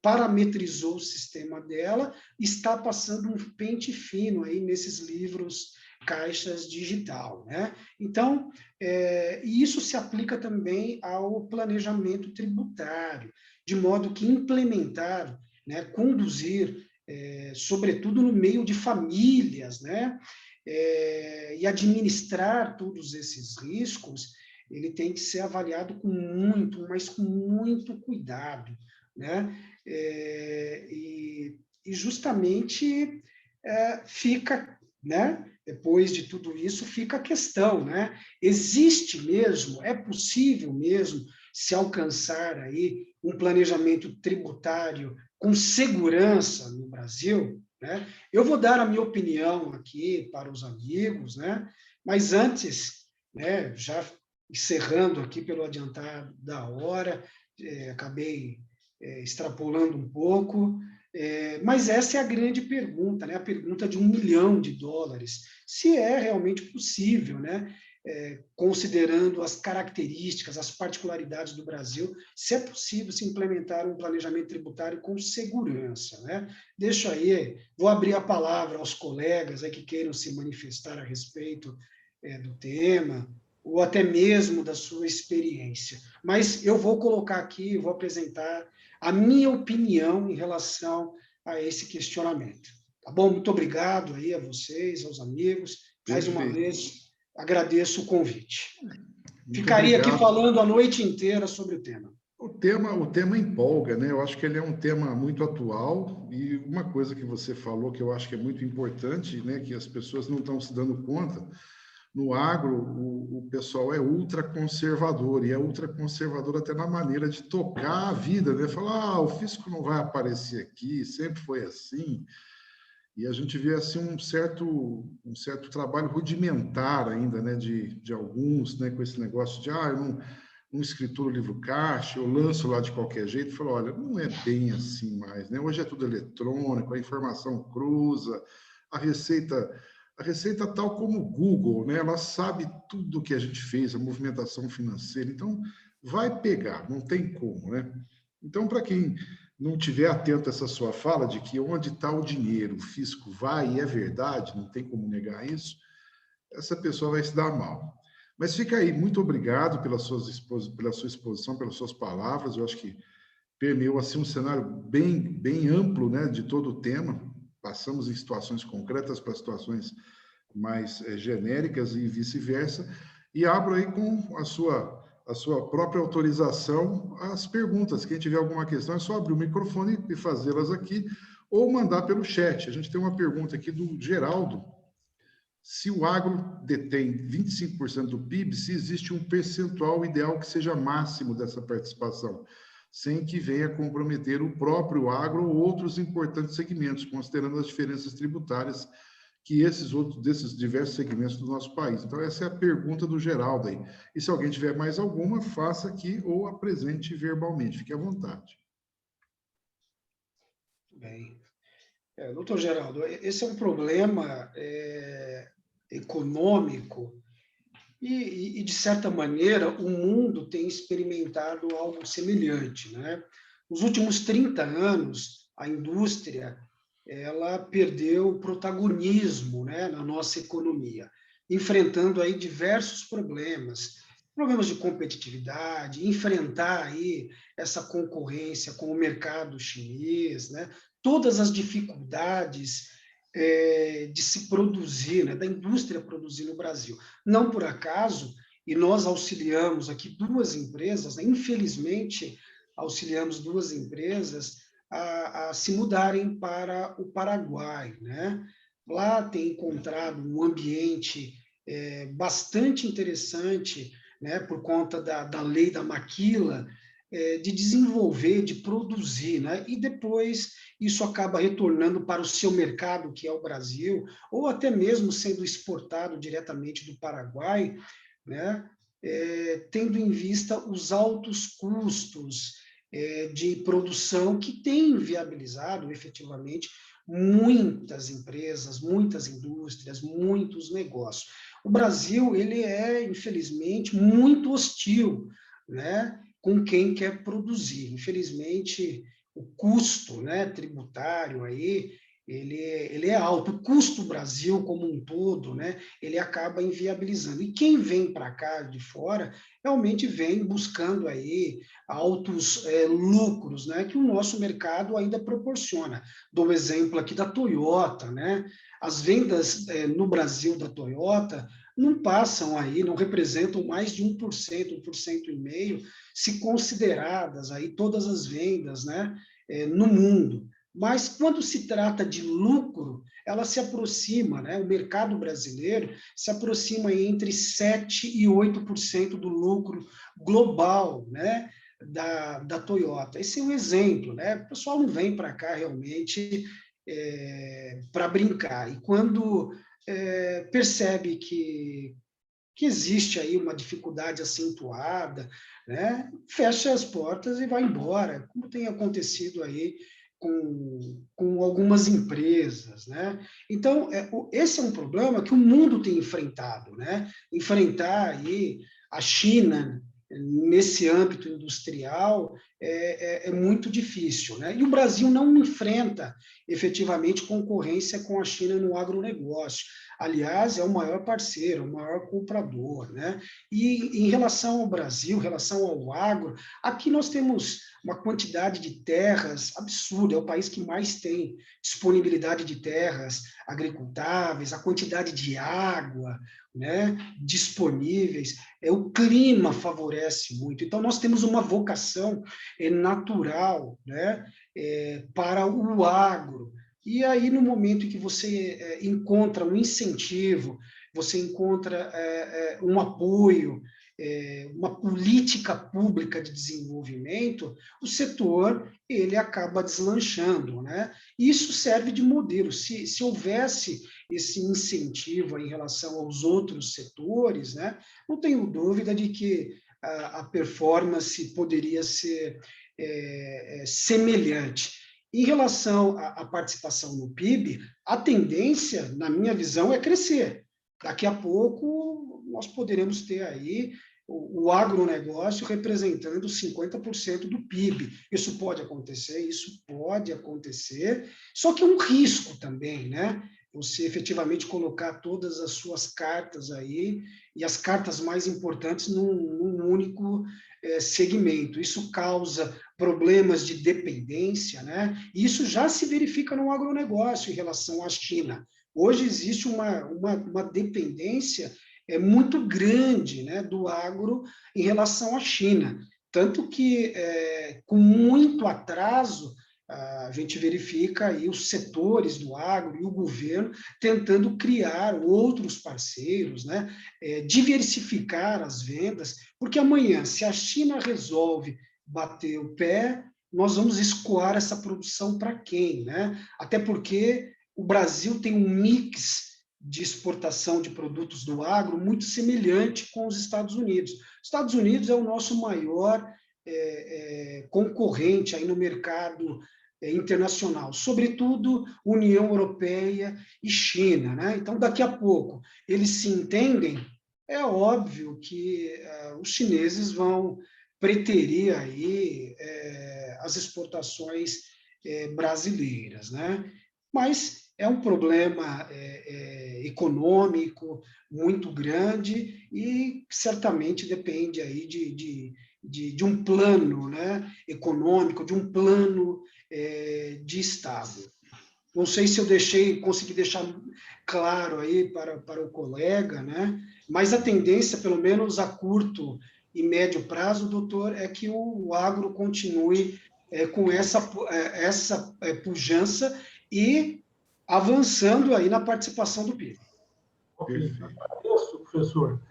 A: Parametrizou o sistema dela, está passando um pente fino aí nesses livros caixas digital, né? Então, e isso se aplica também ao planejamento tributário, de modo que implementar, né, conduzir, sobretudo no meio de famílias, né, e administrar todos esses riscos, ele tem que ser avaliado com muito, mas com muito cuidado, né? E justamente fica, né? Depois de tudo isso, fica a questão, né? Existe mesmo, é possível mesmo se alcançar aí um planejamento tributário com segurança no Brasil, né? Eu vou dar a minha opinião aqui para os amigos, né? Mas antes, né, já encerrando aqui pelo adiantar da hora, acabei extrapolando um pouco, mas essa é a grande pergunta, né? A pergunta de $1 milhão. Se é realmente possível, né? Considerando as características, as particularidades do Brasil, se é possível se implementar um planejamento tributário com segurança, né? Deixo aí, vou abrir a palavra aos colegas aí que queiram se manifestar a respeito do tema, ou até mesmo da sua experiência. Mas eu vou colocar aqui, vou apresentar a minha opinião em relação a esse questionamento. Tá bom? Muito obrigado aí a vocês, aos amigos. Mais uma vez, agradeço o convite.
B: Muito
A: Ficaria
B: obrigado.
A: Aqui falando a noite inteira sobre o tema.
B: O tema empolga, né? Eu acho que ele é um tema muito atual e uma coisa que você falou que eu acho que é muito importante, né? Que as pessoas não estão se dando conta. No agro, o pessoal é ultraconservador, e é ultraconservador até na maneira de tocar a vida, né? Falar, o fisco não vai aparecer aqui, sempre foi assim. E a gente vê assim um certo trabalho rudimentar ainda, né, de alguns, né, com esse negócio de eu não escrituro o livro caixa, eu lanço lá de qualquer jeito, e falo, olha, não é bem assim mais, né? Hoje é tudo eletrônico, a informação cruza, a receita tal como o Google, né? Ela sabe tudo que a gente fez, a movimentação financeira, então vai pegar, não tem como, né? Então, para quem não tiver atento a essa sua fala de que onde está o dinheiro, o fisco vai, e é verdade, não tem como negar isso, essa pessoa vai se dar mal. Mas fica aí, muito obrigado pela sua exposição, pelas suas palavras, eu acho que permeou assim, um cenário bem amplo, né, de todo o tema, passamos em situações concretas para situações mais genéricas e vice-versa, e abro aí com a sua própria autorização as perguntas. Quem tiver alguma questão é só abrir o microfone e fazê-las aqui, ou mandar pelo chat. A gente tem uma pergunta aqui do Geraldo. Se o agro detém 25% do PIB, se existe um percentual ideal que seja máximo dessa participação, sem que venha comprometer o próprio agro ou outros importantes segmentos, considerando as diferenças tributárias que desses diversos segmentos do nosso país. Então, essa é a pergunta do Geraldo aí. E se alguém tiver mais alguma, faça aqui ou apresente verbalmente. Fique à vontade.
A: Bem, doutor Geraldo, esse é um problema econômico e, de certa maneira, o mundo tem experimentado algo semelhante, né? Nos últimos 30 anos, a indústria ela perdeu protagonismo, né, na nossa economia, enfrentando aí diversos problemas de competitividade, enfrentar aí essa concorrência com o mercado chinês, né, todas as dificuldades de se produzir, né, da indústria produzir no Brasil. Não por acaso, e nós auxiliamos aqui duas empresas, né, infelizmente, auxiliamos duas empresas a se mudarem para o Paraguai, né? Lá tem encontrado um ambiente bastante interessante, né, por conta da lei da maquila, de desenvolver, de produzir, né? E depois isso acaba retornando para o seu mercado, que é o Brasil, ou até mesmo sendo exportado diretamente do Paraguai, né? Tendo em vista os altos custos de produção que tem viabilizado efetivamente muitas empresas, muitas indústrias, muitos negócios. O Brasil, ele é, infelizmente, muito hostil, né, com quem quer produzir. Infelizmente, o custo, né, tributário aí, ele é alto. O custo Brasil como um todo, né, ele acaba inviabilizando. E quem vem para cá de fora, realmente vem buscando aí altos lucros, né, que o nosso mercado ainda proporciona. Dou o exemplo aqui da Toyota, né? As vendas no Brasil da Toyota não passam aí, não representam mais de 1%, 1,5%, se consideradas aí todas as vendas, né, no mundo. Mas quando se trata de lucro, ela se aproxima, né? O mercado brasileiro se aproxima entre 7% e 8% do lucro global, né? Da Toyota. Esse é um exemplo, né? O pessoal não vem para cá realmente para brincar. E quando percebe que existe aí uma dificuldade acentuada, né, fecha as portas e vai embora, como tem acontecido aí com algumas empresas, né? Então, esse é um problema que o mundo tem enfrentado, né? Enfrentar aí a China nesse âmbito industrial é muito difícil, né? E o Brasil não enfrenta efetivamente concorrência com a China no agronegócio. Aliás, é o maior parceiro, o maior comprador, né? E em relação ao Brasil, em relação ao agro, aqui nós temos uma quantidade de terras absurda, é o país que mais tem disponibilidade de terras agricultáveis, a quantidade de água, né, disponíveis, o clima favorece muito. Então, nós temos uma vocação natural, né, para o agro. E aí, no momento em que você encontra um incentivo, você encontra um apoio, uma política pública de desenvolvimento, o setor ele acaba deslanchando, né? Isso serve de modelo. Se houvesse esse incentivo em relação aos outros setores, né? Não tenho dúvida de que a performance poderia ser semelhante. Em relação à participação no PIB, a tendência, na minha visão, é crescer. Daqui a pouco, nós poderemos ter aí o agronegócio representando 50% do PIB. Isso pode acontecer, só que é um risco também, né? Você efetivamente colocar todas as suas cartas aí, e as cartas mais importantes num único segmento. Isso causa problemas de dependência, né? E isso já se verifica no agronegócio em relação à China. Hoje existe uma dependência muito grande, né, do agro em relação à China. Tanto que, com muito atraso, a gente verifica aí os setores do agro e o governo tentando criar outros parceiros, né? Diversificar as vendas, porque amanhã, se a China resolve bater o pé, nós vamos escoar essa produção para quem, né? Até porque o Brasil tem um mix de exportação de produtos do agro muito semelhante com os Estados Unidos. Os Estados Unidos é o nosso maior concorrente aí no mercado internacional, sobretudo União Europeia e China, né? Então, daqui a pouco, eles se entendem, é óbvio que os chineses vão preterir aí as exportações brasileiras, né? Mas é um problema econômico muito grande e certamente depende aí de um plano, né, econômico, de um plano de Estado. Não sei se eu consegui deixar claro aí para o colega, né? Mas a tendência, pelo menos a curto e médio prazo, doutor, é que o agro continue com essa pujança e avançando aí na participação do PIB.
C: Ok, agradeço, professor.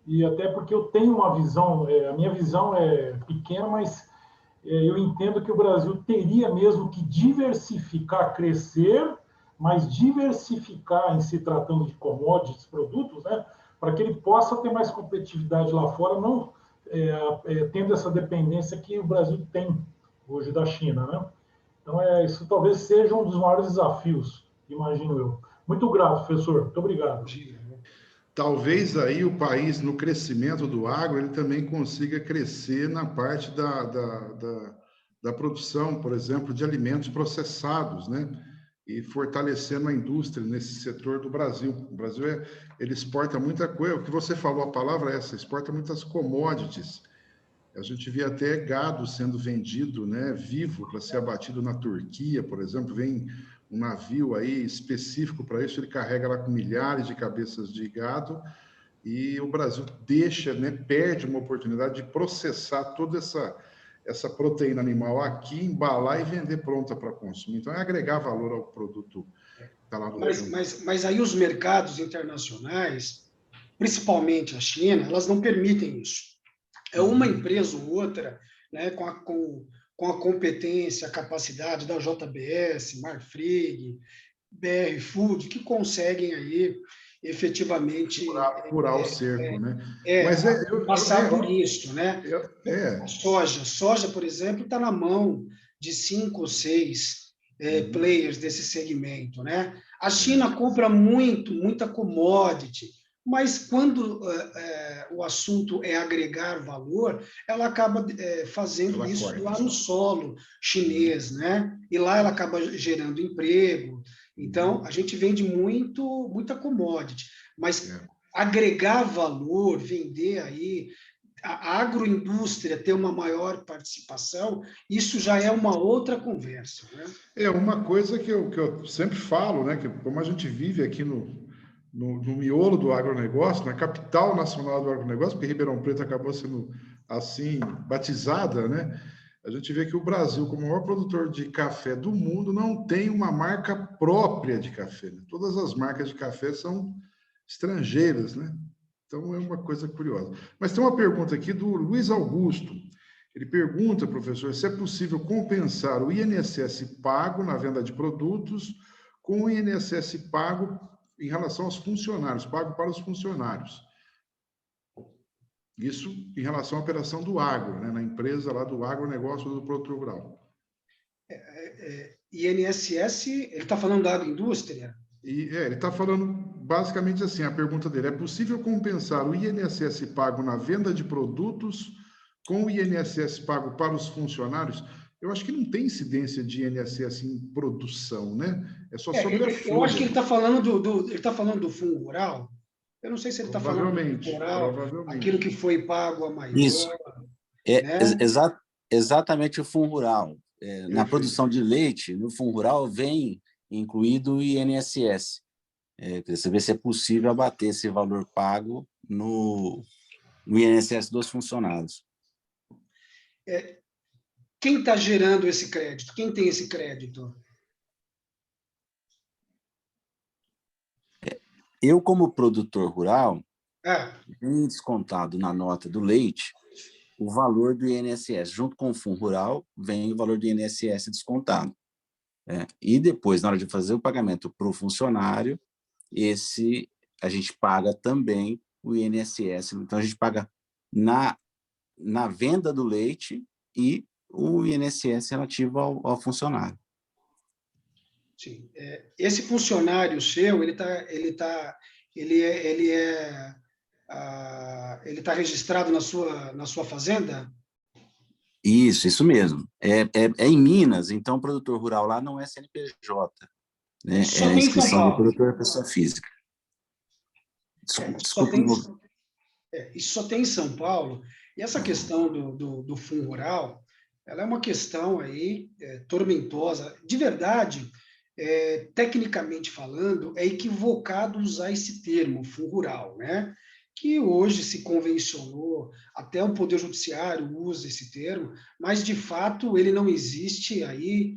C: E até porque eu tenho uma visão, a minha visão é pequena, mas eu entendo que o Brasil teria mesmo que diversificar, crescer, mas diversificar em se tratando de commodities, produtos, né, para que ele possa ter mais competitividade lá fora, não tendo essa dependência que o Brasil tem hoje da China, né? Então, isso talvez seja um dos maiores desafios, imagino eu. Muito grato, professor. Muito obrigado.
B: Talvez aí o país, no crescimento do agro, ele também consiga crescer na parte da produção, por exemplo, de alimentos processados, né? E fortalecendo a indústria nesse setor do Brasil. O Brasil, ele exporta muita coisa, o que você falou, a palavra é essa, exporta muitas commodities. A gente vê até gado sendo vendido, né, vivo, para ser abatido na Turquia, por exemplo, vem um navio aí específico para isso, ele carrega lá com milhares de cabeças de gado, e o Brasil deixa, né, perde uma oportunidade de processar toda essa proteína animal aqui, embalar e vender pronta para consumo. Então, é agregar valor ao produto que está lá no Brasil.
A: Mas aí os mercados internacionais, principalmente a China, elas não permitem isso. É uma empresa ou outra, né, com a competência, a capacidade da JBS, Marfrig, BR Food, que conseguem aí efetivamente
B: furar o cerco, né?
A: Mas passar por isso, né? A soja, por exemplo, está na mão de 5 ou 6 players desse segmento, né? A China compra muita commodity, mas quando o assunto é agregar valor, ela acaba fazendo isso lá no solo chinês, né? E lá ela acaba gerando emprego. Então, a gente vende muita commodity, mas agregar valor, vender aí, a agroindústria ter uma maior participação, isso já é uma outra conversa, né?
B: É uma coisa que eu sempre falo, né? Que como a gente vive aqui no miolo do agronegócio, na capital nacional do agronegócio, porque Ribeirão Preto acabou sendo assim batizada, né? A gente vê que o Brasil, como o maior produtor de café do mundo, não tem uma marca própria de café, né? Todas as marcas de café são estrangeiras, né? Então é uma coisa curiosa. Mas tem uma pergunta aqui do Luiz Augusto. Ele pergunta, professor, se é possível compensar o INSS pago na venda de produtos com o INSS pago em relação aos funcionários, pago para os funcionários. Isso em relação à operação do agro, né, na empresa lá do agronegócio do produtor rural.
A: INSS, ele está falando da agroindústria?
B: Ele está falando basicamente assim, a pergunta dele, é possível compensar o INSS pago na venda de produtos com o INSS pago para os funcionários? Eu acho que não tem incidência de INSS em produção, né? É só sobre a folha.
A: Eu acho que ele está falando do fundo rural. Eu não sei se ele está falando do fundo rural, aquilo que foi pago a maior.
D: Isso.
A: Né?
D: Exatamente o fundo rural. Na produção de leite, no fundo rural, vem incluído o INSS. Você vê se é possível abater esse valor pago no INSS dos funcionários.
A: Quem está gerando esse crédito? Quem tem esse crédito?
D: Eu, como produtor rural,
A: Ah,
D: tenho descontado na nota do leite o valor do INSS. Junto com o Fundo Rural, vem o valor do INSS descontado. E depois, na hora de fazer o pagamento para o funcionário, a gente paga também o INSS. Então, a gente paga na venda do leite e o INSS relativo ao funcionário.
A: sim. Esse funcionário seu, ele está registrado na sua fazenda?
D: Isso mesmo. É em Minas, então o produtor rural lá não é CNPJ, né?
A: Isso
D: É
A: só
D: a
A: tem em São
D: inscrição de
A: Paulo.
D: produtor pessoa física.
A: Isso só
D: Desculpe.
A: tem, isso só tem em São Paulo. E essa questão do Fundo Rural, ela é uma questão aí tormentosa. De verdade, tecnicamente falando, é equivocado usar esse termo, Fundo Rural, né? Que hoje se convencionou, até o Poder Judiciário usa esse termo, mas de fato ele não existe aí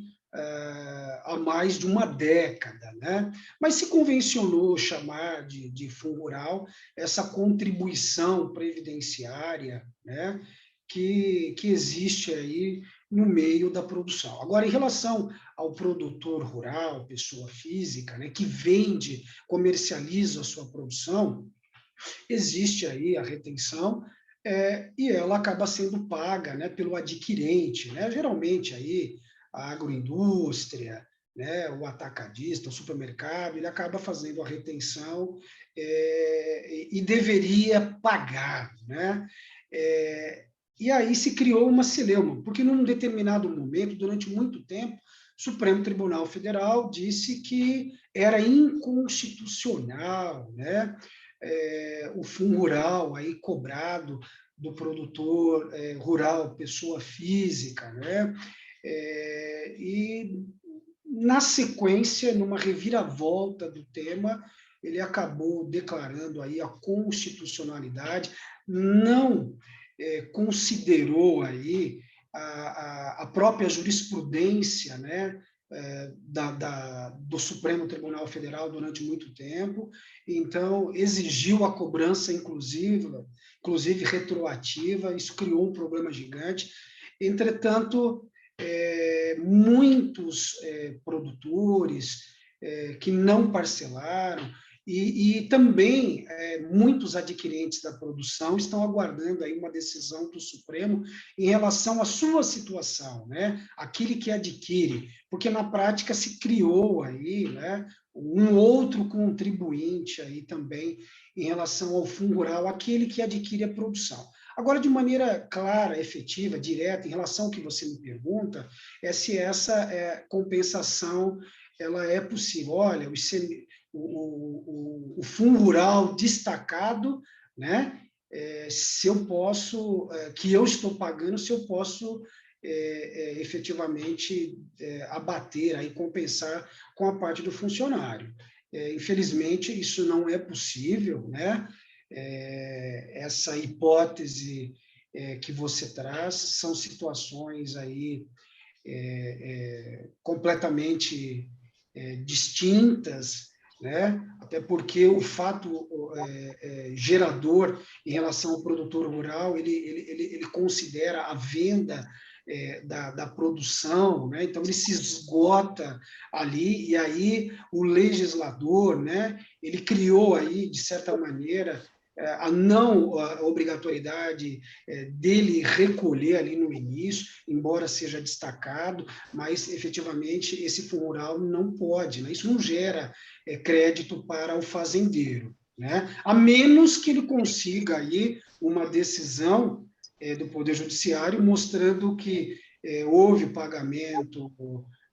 A: há mais de uma década, né? Mas se convencionou chamar de Fundo Rural essa contribuição previdenciária, né? Que existe aí no meio da produção. Agora, em relação ao produtor rural, pessoa física, né, que vende, comercializa a sua produção, existe aí a retenção e ela acaba sendo paga, né, pelo adquirente, né, geralmente aí a agroindústria, né, o atacadista, o supermercado, ele acaba fazendo a retenção e deveria pagar, né? E aí se criou uma celeuma, porque num determinado momento, durante muito tempo, o Supremo Tribunal Federal disse que era inconstitucional, né? O fundo rural aí cobrado do produtor rural, pessoa física, né? E na sequência, numa reviravolta do tema, ele acabou declarando aí a constitucionalidade, não considerou aí a própria jurisprudência, né, do Supremo Tribunal Federal durante muito tempo, então exigiu a cobrança inclusive retroativa, isso criou um problema gigante. Entretanto, muitos produtores que não parcelaram e também muitos adquirentes da produção estão aguardando aí uma decisão do Supremo em relação à sua situação, né? Aquele que adquire, porque na prática se criou aí, né, um outro contribuinte aí também em relação ao fundo rural, aquele que adquire a produção. Agora, de maneira clara, efetiva, direta, em relação ao que você me pergunta, é se essa compensação ela é possível. Olha, o fundo rural destacado, né? Se eu posso, que eu estou pagando, se eu posso efetivamente abater, aí, compensar com a parte do funcionário. Infelizmente, isso não é possível, né? Essa hipótese que você traz são situações aí completamente distintas, né? Até porque o fato gerador em relação ao produtor rural, ele considera a venda da produção, né? Então ele se esgota ali, e aí o legislador, né, ele criou aí, de certa maneira, a obrigatoriedade dele recolher ali no início, embora seja destacado, mas efetivamente esse fundo rural não pode, né? Isso não gera crédito para o fazendeiro, né? A menos que ele consiga aí uma decisão do Poder Judiciário mostrando que houve pagamento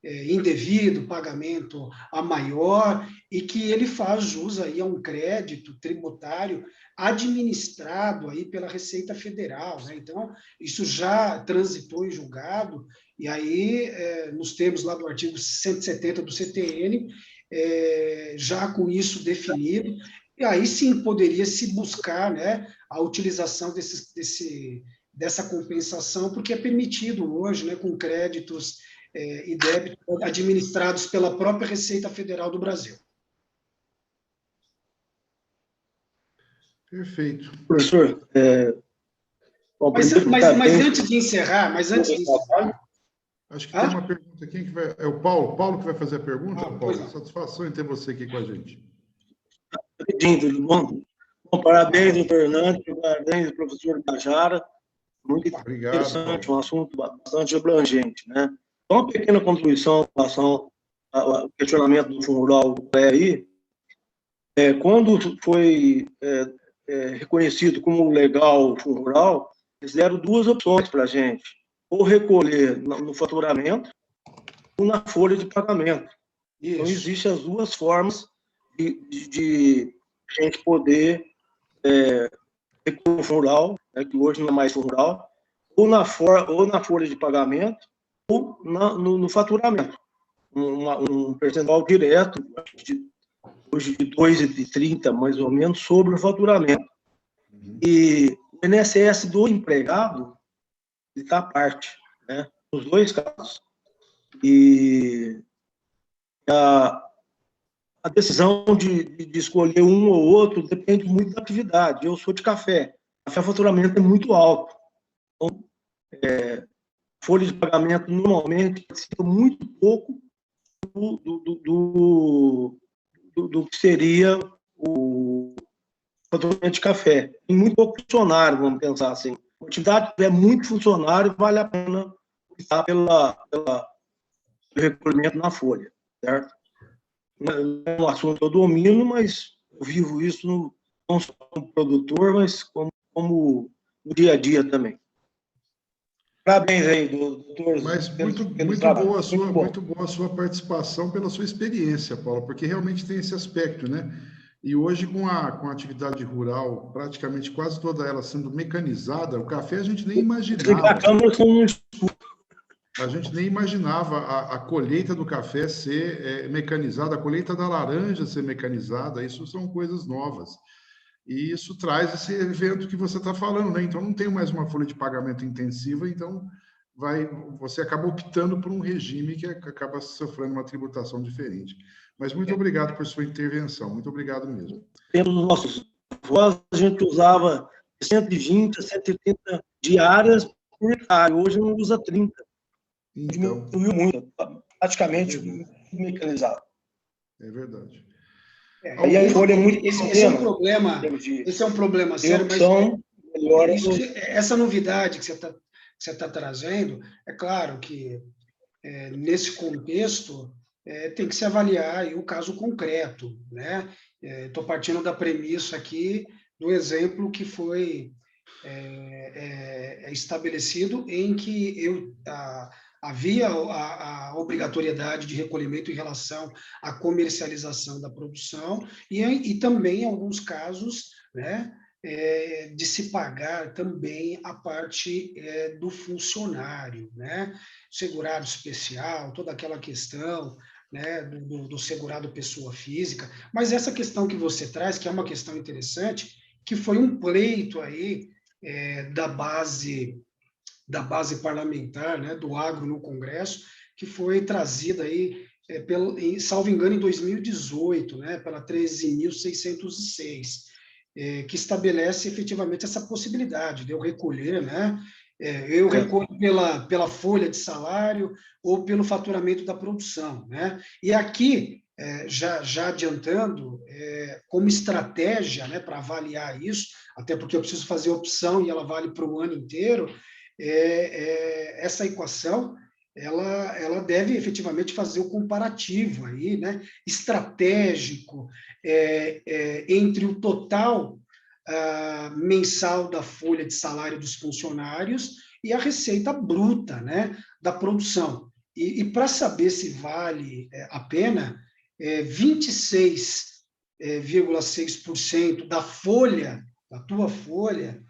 A: indevido, pagamento a maior, e que ele faz jus aí a um crédito tributário administrado aí pela Receita Federal, né? Então, isso já transitou em julgado, e aí, nos termos lá do artigo 170 do CTN, já com isso definido, e aí sim poderia se buscar, né, a utilização dessa compensação, porque é permitido hoje, né, com créditos e débitos administrados pela própria Receita Federal do Brasil.
B: Perfeito.
E: Professor,
A: mas antes de encerrar,
B: acho que tem uma pergunta aqui que vai... É o Paulo que vai fazer a pergunta, Paulo? Satisfação em ter você aqui com a gente.
E: Tudo bom? Bom, parabéns, doutor Hernandes, parabéns, professor Guajara. Muito interessante, um assunto bastante abrangente, né? Só uma pequena contribuição em relação ao questionamento do Fundo Rural aí. Quando foi reconhecido como legal o Fundo Rural, eles deram duas opções para a gente: ou recolher no faturamento ou na folha de pagamento. Isso. Então, existem as duas formas de a gente poder recolher o Fundo Rural, né, que hoje não é mais Fundo Rural, ou na folha de pagamento ou no faturamento. Um percentual direto, hoje de 2,30 mais ou menos, sobre o faturamento. E o INSS do empregado está à parte, né? Nos dois casos. E a decisão de escolher um ou outro depende muito da atividade. Eu sou de café. Café, o faturamento é muito alto. Então, folha de pagamento normalmente participa muito pouco do que seria o faturamento de café. Tem muito pouco funcionário, vamos pensar assim. A atividade tiver muito funcionário, vale a pena optar pelo recolhimento na folha, certo? Não é um assunto que eu domino, mas eu vivo isso não só como produtor, mas como no dia a dia também. Parabéns aí, doutor.
B: Mas muito boa a sua participação, pela sua experiência, Paulo, porque realmente tem esse aspecto, né? E hoje, com a atividade rural, praticamente quase toda ela sendo mecanizada, o café a gente nem imaginava. A gente nem imaginava a colheita do café ser mecanizada, a colheita da laranja ser mecanizada, isso são coisas novas. E isso traz esse evento que você está falando, né? Então, não tem mais uma folha de pagamento intensiva, então você acaba optando por um regime que acaba sofrendo uma tributação diferente. Mas muito obrigado por sua intervenção, muito obrigado mesmo.
E: Pelos nossos avós, a gente usava 120 a 130 diárias por hectare, hoje não usa 30.
B: Então,
E: Diminuiu muito, praticamente mecanizado.
B: É verdade.
E: E a folha é muito
A: esse é um problema sério, mas essa novidade que você tá trazendo, é claro que nesse contexto tem que se avaliar aí o caso concreto, né? Estou partindo da premissa aqui do exemplo que foi estabelecido, em que havia a obrigatoriedade de recolhimento em relação à comercialização da produção e também, em alguns casos, né, de se pagar também a parte do funcionário, né? Segurado especial, toda aquela questão, né, do segurado pessoa física. Mas essa questão que você traz, que é uma questão interessante, que foi um pleito aí da base parlamentar, né, do agro no Congresso, que foi trazida aí, salvo engano, em 2018, né, pela 13.606, que estabelece efetivamente essa possibilidade de eu recolher, né, eu recolho pela folha de salário ou pelo faturamento da produção, né? E aqui, já adiantando, como estratégia, né, para avaliar isso, até porque eu preciso fazer opção e ela vale para o ano inteiro, essa equação ela deve efetivamente fazer o comparativo aí, né, estratégico entre o total mensal da folha de salário dos funcionários e a receita bruta, né, da produção. E para saber se vale a pena, 26,6% da folha, da tua folha,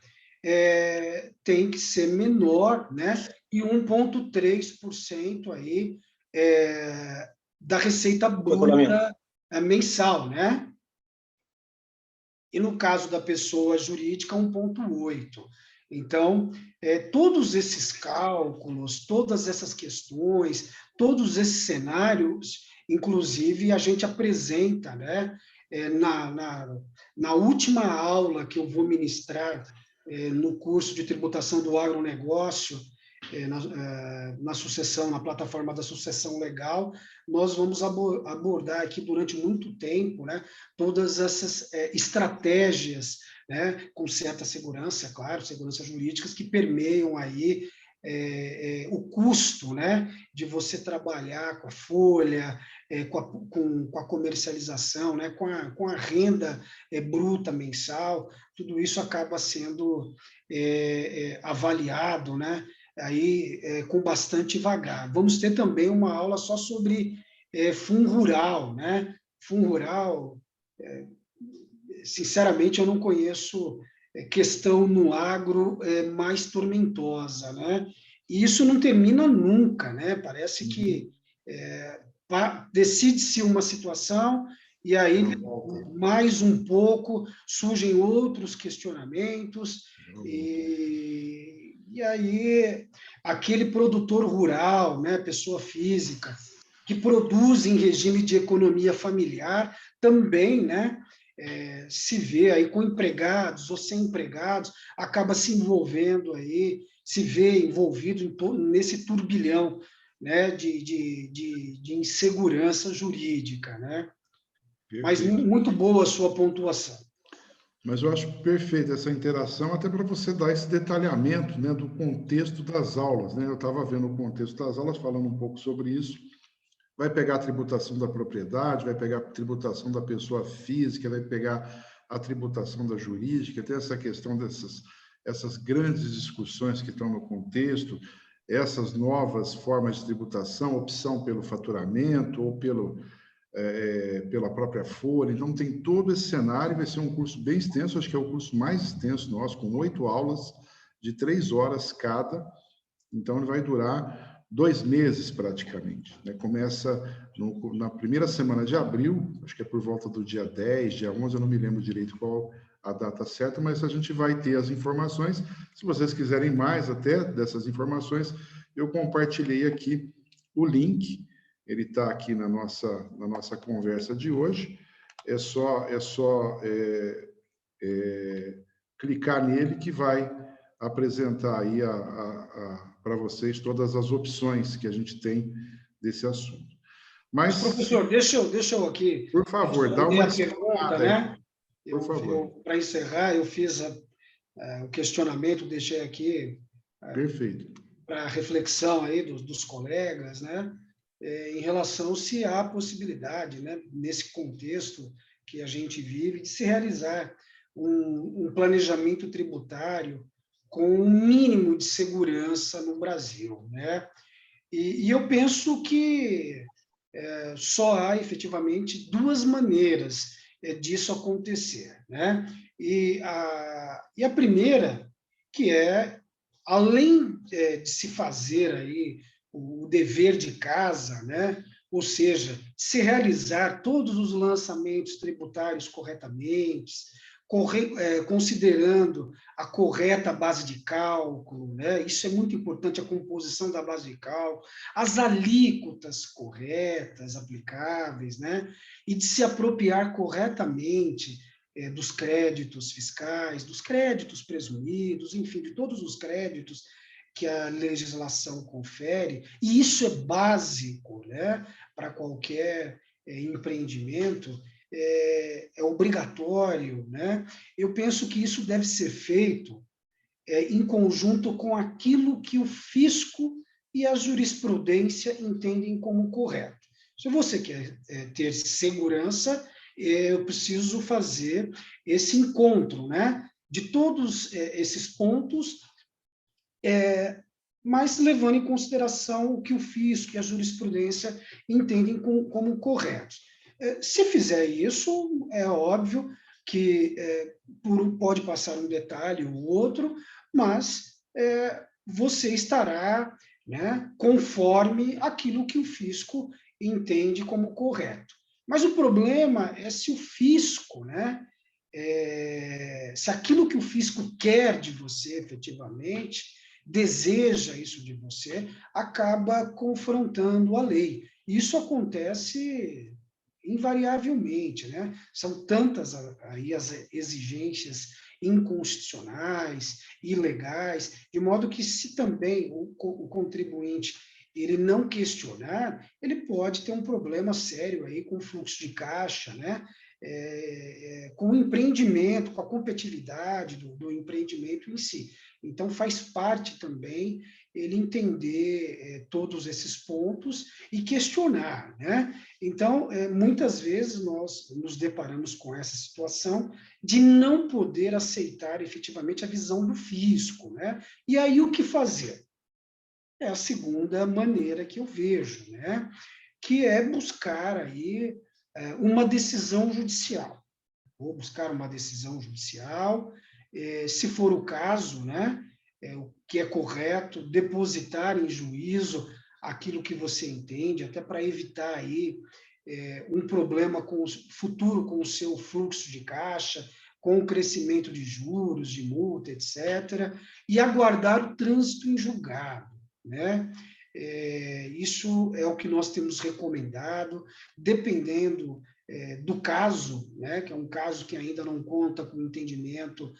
A: tem que ser menor, né? E 1,3% aí da receita bruta mensal, né? E no caso da pessoa jurídica, 1,8%. Então, todos esses cálculos, todas essas questões, todos esses cenários, inclusive, a gente apresenta, né, na última aula que eu vou ministrar no curso de tributação do agronegócio, na sucessão, na plataforma da sucessão legal, nós vamos abordar aqui durante muito tempo, né, todas essas estratégias, né, com certa segurança, claro, segurança jurídicas, que permeiam aí o custo, né, de você trabalhar com a folha, com a comercialização, né, com a renda bruta mensal, tudo isso acaba sendo avaliado, né, aí com bastante vagar. Vamos ter também uma aula só sobre fundo rural, né? Fundo rural, sinceramente, eu não conheço questão no agro mais tormentosa, né? E isso não termina nunca, né? Parece que decide-se uma situação e aí, mais um pouco, surgem outros questionamentos e aí aquele produtor rural, né, pessoa física, que produz em regime de economia familiar, também, né, se vê aí com empregados ou sem empregados, acaba se envolvendo aí, se vê envolvido nesse turbilhão, né, de insegurança jurídica, né? Mas muito boa a sua pontuação.
B: Mas eu acho perfeita essa interação, até para você dar esse detalhamento, né, do contexto das aulas, né? Eu estava vendo o contexto das aulas, falando um pouco sobre isso. Vai pegar a tributação da propriedade, vai pegar a tributação da pessoa física, vai pegar a tributação da jurídica, tem essa questão essas grandes discussões que estão no contexto, essas novas formas de tributação, opção pelo faturamento ou pela própria folha. Então, tem todo esse cenário, vai ser um curso bem extenso, acho que é o curso mais extenso nosso, com 8 aulas de 3 horas cada. Então, ele vai durar 2 meses praticamente, né? Começa na primeira semana de abril, acho que é por volta do dia 10, dia 11, eu não me lembro direito qual a data certa, mas a gente vai ter as informações. Se vocês quiserem mais até dessas informações, eu compartilhei aqui o link, ele está aqui na nossa conversa de hoje, é só clicar nele que vai apresentar aí para vocês todas as opções que a gente tem desse assunto. Mas,
A: professor, deixa eu aqui...
B: Por favor, dá uma
A: pergunta, né?
B: Por favor.
A: Para encerrar, eu fiz o questionamento, deixei aqui...
B: Perfeito.
A: Para reflexão aí dos colegas, né? Em relação se há possibilidade, né, nesse contexto que a gente vive, de se realizar um planejamento tributário com um mínimo de segurança no Brasil, né? E eu penso que só há efetivamente 2 maneiras disso acontecer, né? E a primeira, que é, além de se fazer aí o dever de casa, né? Ou seja, se realizar todos os lançamentos tributários corretamente, considerando a correta base de cálculo, né? Isso é muito importante, a composição da base de cálculo, as alíquotas corretas, aplicáveis, né? E de se apropriar corretamente dos créditos fiscais, dos créditos presumidos, enfim, de todos os créditos que a legislação confere, e isso é básico, né, para qualquer empreendimento, é obrigatório, né? Eu penso que isso deve ser feito em conjunto com aquilo que o fisco e a jurisprudência entendem como correto. Se você quer ter segurança, eu preciso fazer esse encontro, né, de todos esses pontos, mas levando em consideração o que o fisco e a jurisprudência entendem como correto. Se fizer isso, é óbvio que pode passar um detalhe ou outro, mas você estará, né, conforme aquilo que o fisco entende como correto. Mas o problema é se o fisco, né, se aquilo que o fisco quer de você, efetivamente, deseja isso de você, acaba confrontando a lei. Isso acontece invariavelmente, né? São tantas aí as exigências inconstitucionais, ilegais, de modo que se também o contribuinte ele não questionar, ele pode ter um problema sério aí com o fluxo de caixa, né? Com o empreendimento, com a competitividade do empreendimento em si. Então, faz parte também ele entender todos esses pontos e questionar, né? Então, muitas vezes nós nos deparamos com essa situação de não poder aceitar efetivamente a visão do fisco, né? E aí o que fazer? É a segunda maneira que eu vejo, né? Que é buscar aí uma decisão judicial. Vou buscar uma decisão judicial, se for o caso, né? O que é correto, depositar em juízo aquilo que você entende, até para evitar aí um problema futuro com o seu fluxo de caixa, com o crescimento de juros, de multa, etc., e aguardar o trânsito em julgado, né? Isso é o que nós temos recomendado, dependendo do caso, né, que é um caso que ainda não conta com entendimento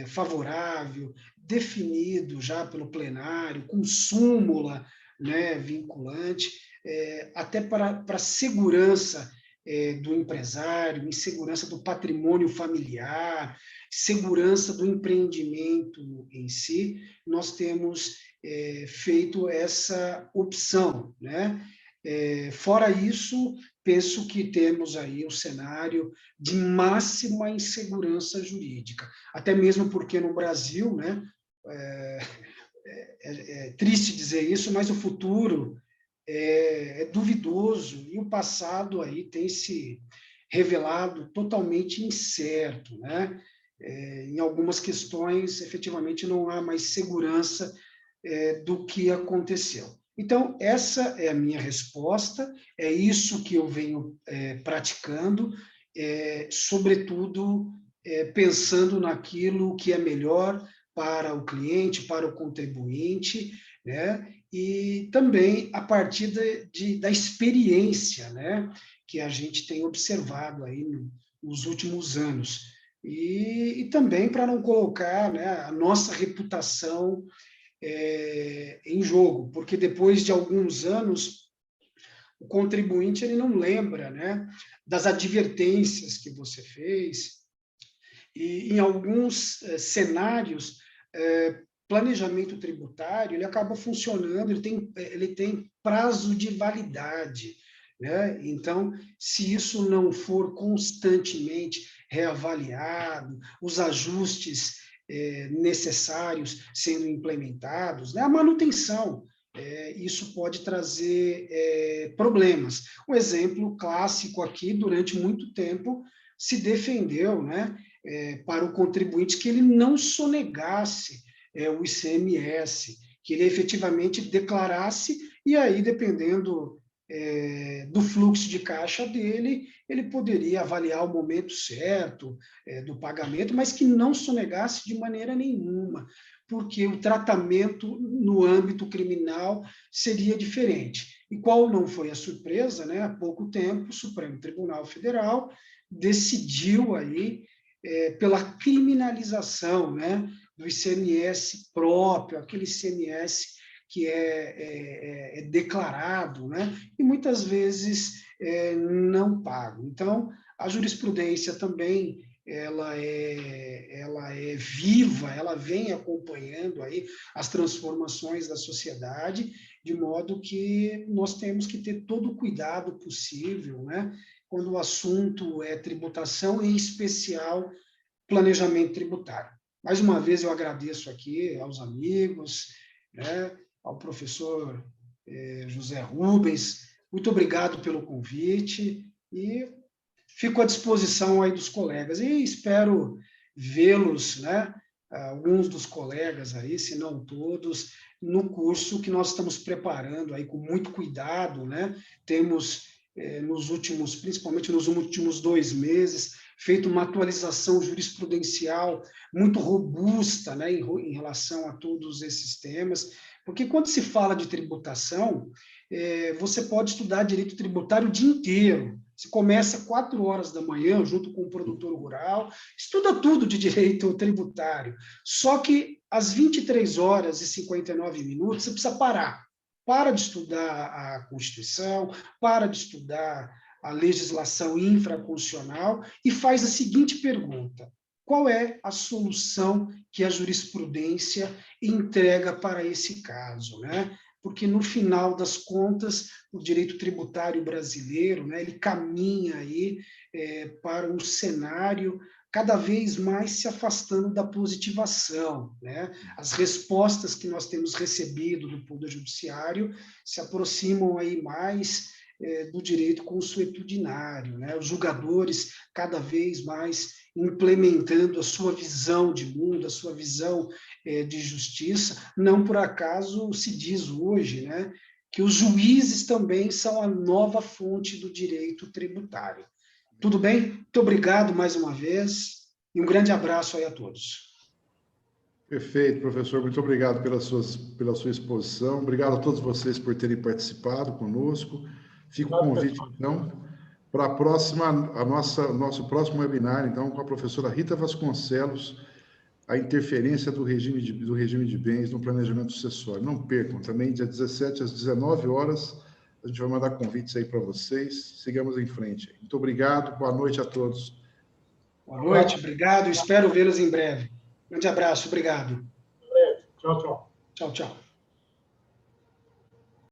A: favorável, definido já pelo plenário, com súmula, né, vinculante, até para segurança do empresário, insegurança do patrimônio familiar, segurança do empreendimento em si, nós temos feito essa opção, né? Fora isso, penso que temos aí o cenário de máxima insegurança jurídica, até mesmo porque no Brasil, né, é triste dizer isso, mas o futuro é duvidoso e o passado aí tem se revelado totalmente incerto, né? Em algumas questões, efetivamente, não há mais segurança do que aconteceu. Então, essa é a minha resposta, é isso que eu venho praticando, sobretudo pensando naquilo que é melhor para o cliente, para o contribuinte, né? E também a partir da experiência, né? Que a gente tem observado aí nos últimos anos. E também para não colocar, né, a nossa reputação em jogo, porque depois de alguns anos o contribuinte ele não lembra, né, das advertências que você fez, e em alguns cenários planejamento tributário ele acaba funcionando, ele tem prazo de validade, né? Então, se isso não for constantemente reavaliado, os ajustes necessários sendo implementados, né? A manutenção, isso pode trazer problemas. Um exemplo clássico aqui, durante muito tempo, se defendeu, né, para o contribuinte que ele não sonegasse o ICMS, que ele efetivamente declarasse, e aí, dependendo do fluxo de caixa dele, ele poderia avaliar o momento certo do pagamento, mas que não sonegasse de maneira nenhuma, porque o tratamento no âmbito criminal seria diferente. E qual não foi a surpresa, né? Há pouco tempo, o Supremo Tribunal Federal decidiu aí pela criminalização, né, do ICMS próprio, aquele ICMS que é declarado, né, e muitas vezes não pago. Então, a jurisprudência também ela é viva, ela vem acompanhando aí as transformações da sociedade, de modo que nós temos que ter todo o cuidado possível, né, quando o assunto é tributação, em especial planejamento tributário. Mais uma vez, eu agradeço aqui aos amigos, né, ao professor José Rubens, muito obrigado pelo convite e fico à disposição aí dos colegas e espero vê-los, né, alguns dos colegas aí, se não todos, no curso que nós estamos preparando aí com muito cuidado, né, temos principalmente nos últimos 2 meses, feito uma atualização jurisprudencial muito robusta, né, em relação a todos esses temas, porque quando se fala de tributação, você pode estudar direito tributário o dia inteiro. Você começa 4 horas da manhã, junto com o produtor rural, estuda tudo de direito tributário. Só que às 23 horas e 59 minutos, você precisa parar. Para de estudar a Constituição, para de estudar a legislação infraconstitucional e faz a seguinte pergunta: qual é a solução que a jurisprudência entrega para esse caso, né? Porque, no final das contas, o direito tributário brasileiro, né, ele caminha aí para um cenário cada vez mais se afastando da positivação, né? As respostas que nós temos recebido do Poder Judiciário se aproximam aí mais do direito consuetudinário, né? Os julgadores cada vez mais implementando a sua visão de mundo, a sua visão de justiça. Não por acaso se diz hoje, né, que os juízes também são a nova fonte do direito tributário. Tudo bem? Muito obrigado mais uma vez e um grande abraço aí a todos.
B: Perfeito, professor. Muito obrigado pela sua exposição. Obrigado a todos vocês por terem participado conosco. Fica o convite, então, para a próxima, nosso próximo webinar, então, com a professora Rita Vasconcelos, a interferência do regime de bens no planejamento sucessório. Não percam, também dia 17 às 19 horas, a gente vai mandar convites aí para vocês. Sigamos em frente. Muito obrigado, boa noite a todos.
A: Boa noite, obrigado, espero vê-los em breve. Grande abraço, obrigado.
C: Tchau, tchau.
A: Tchau, tchau.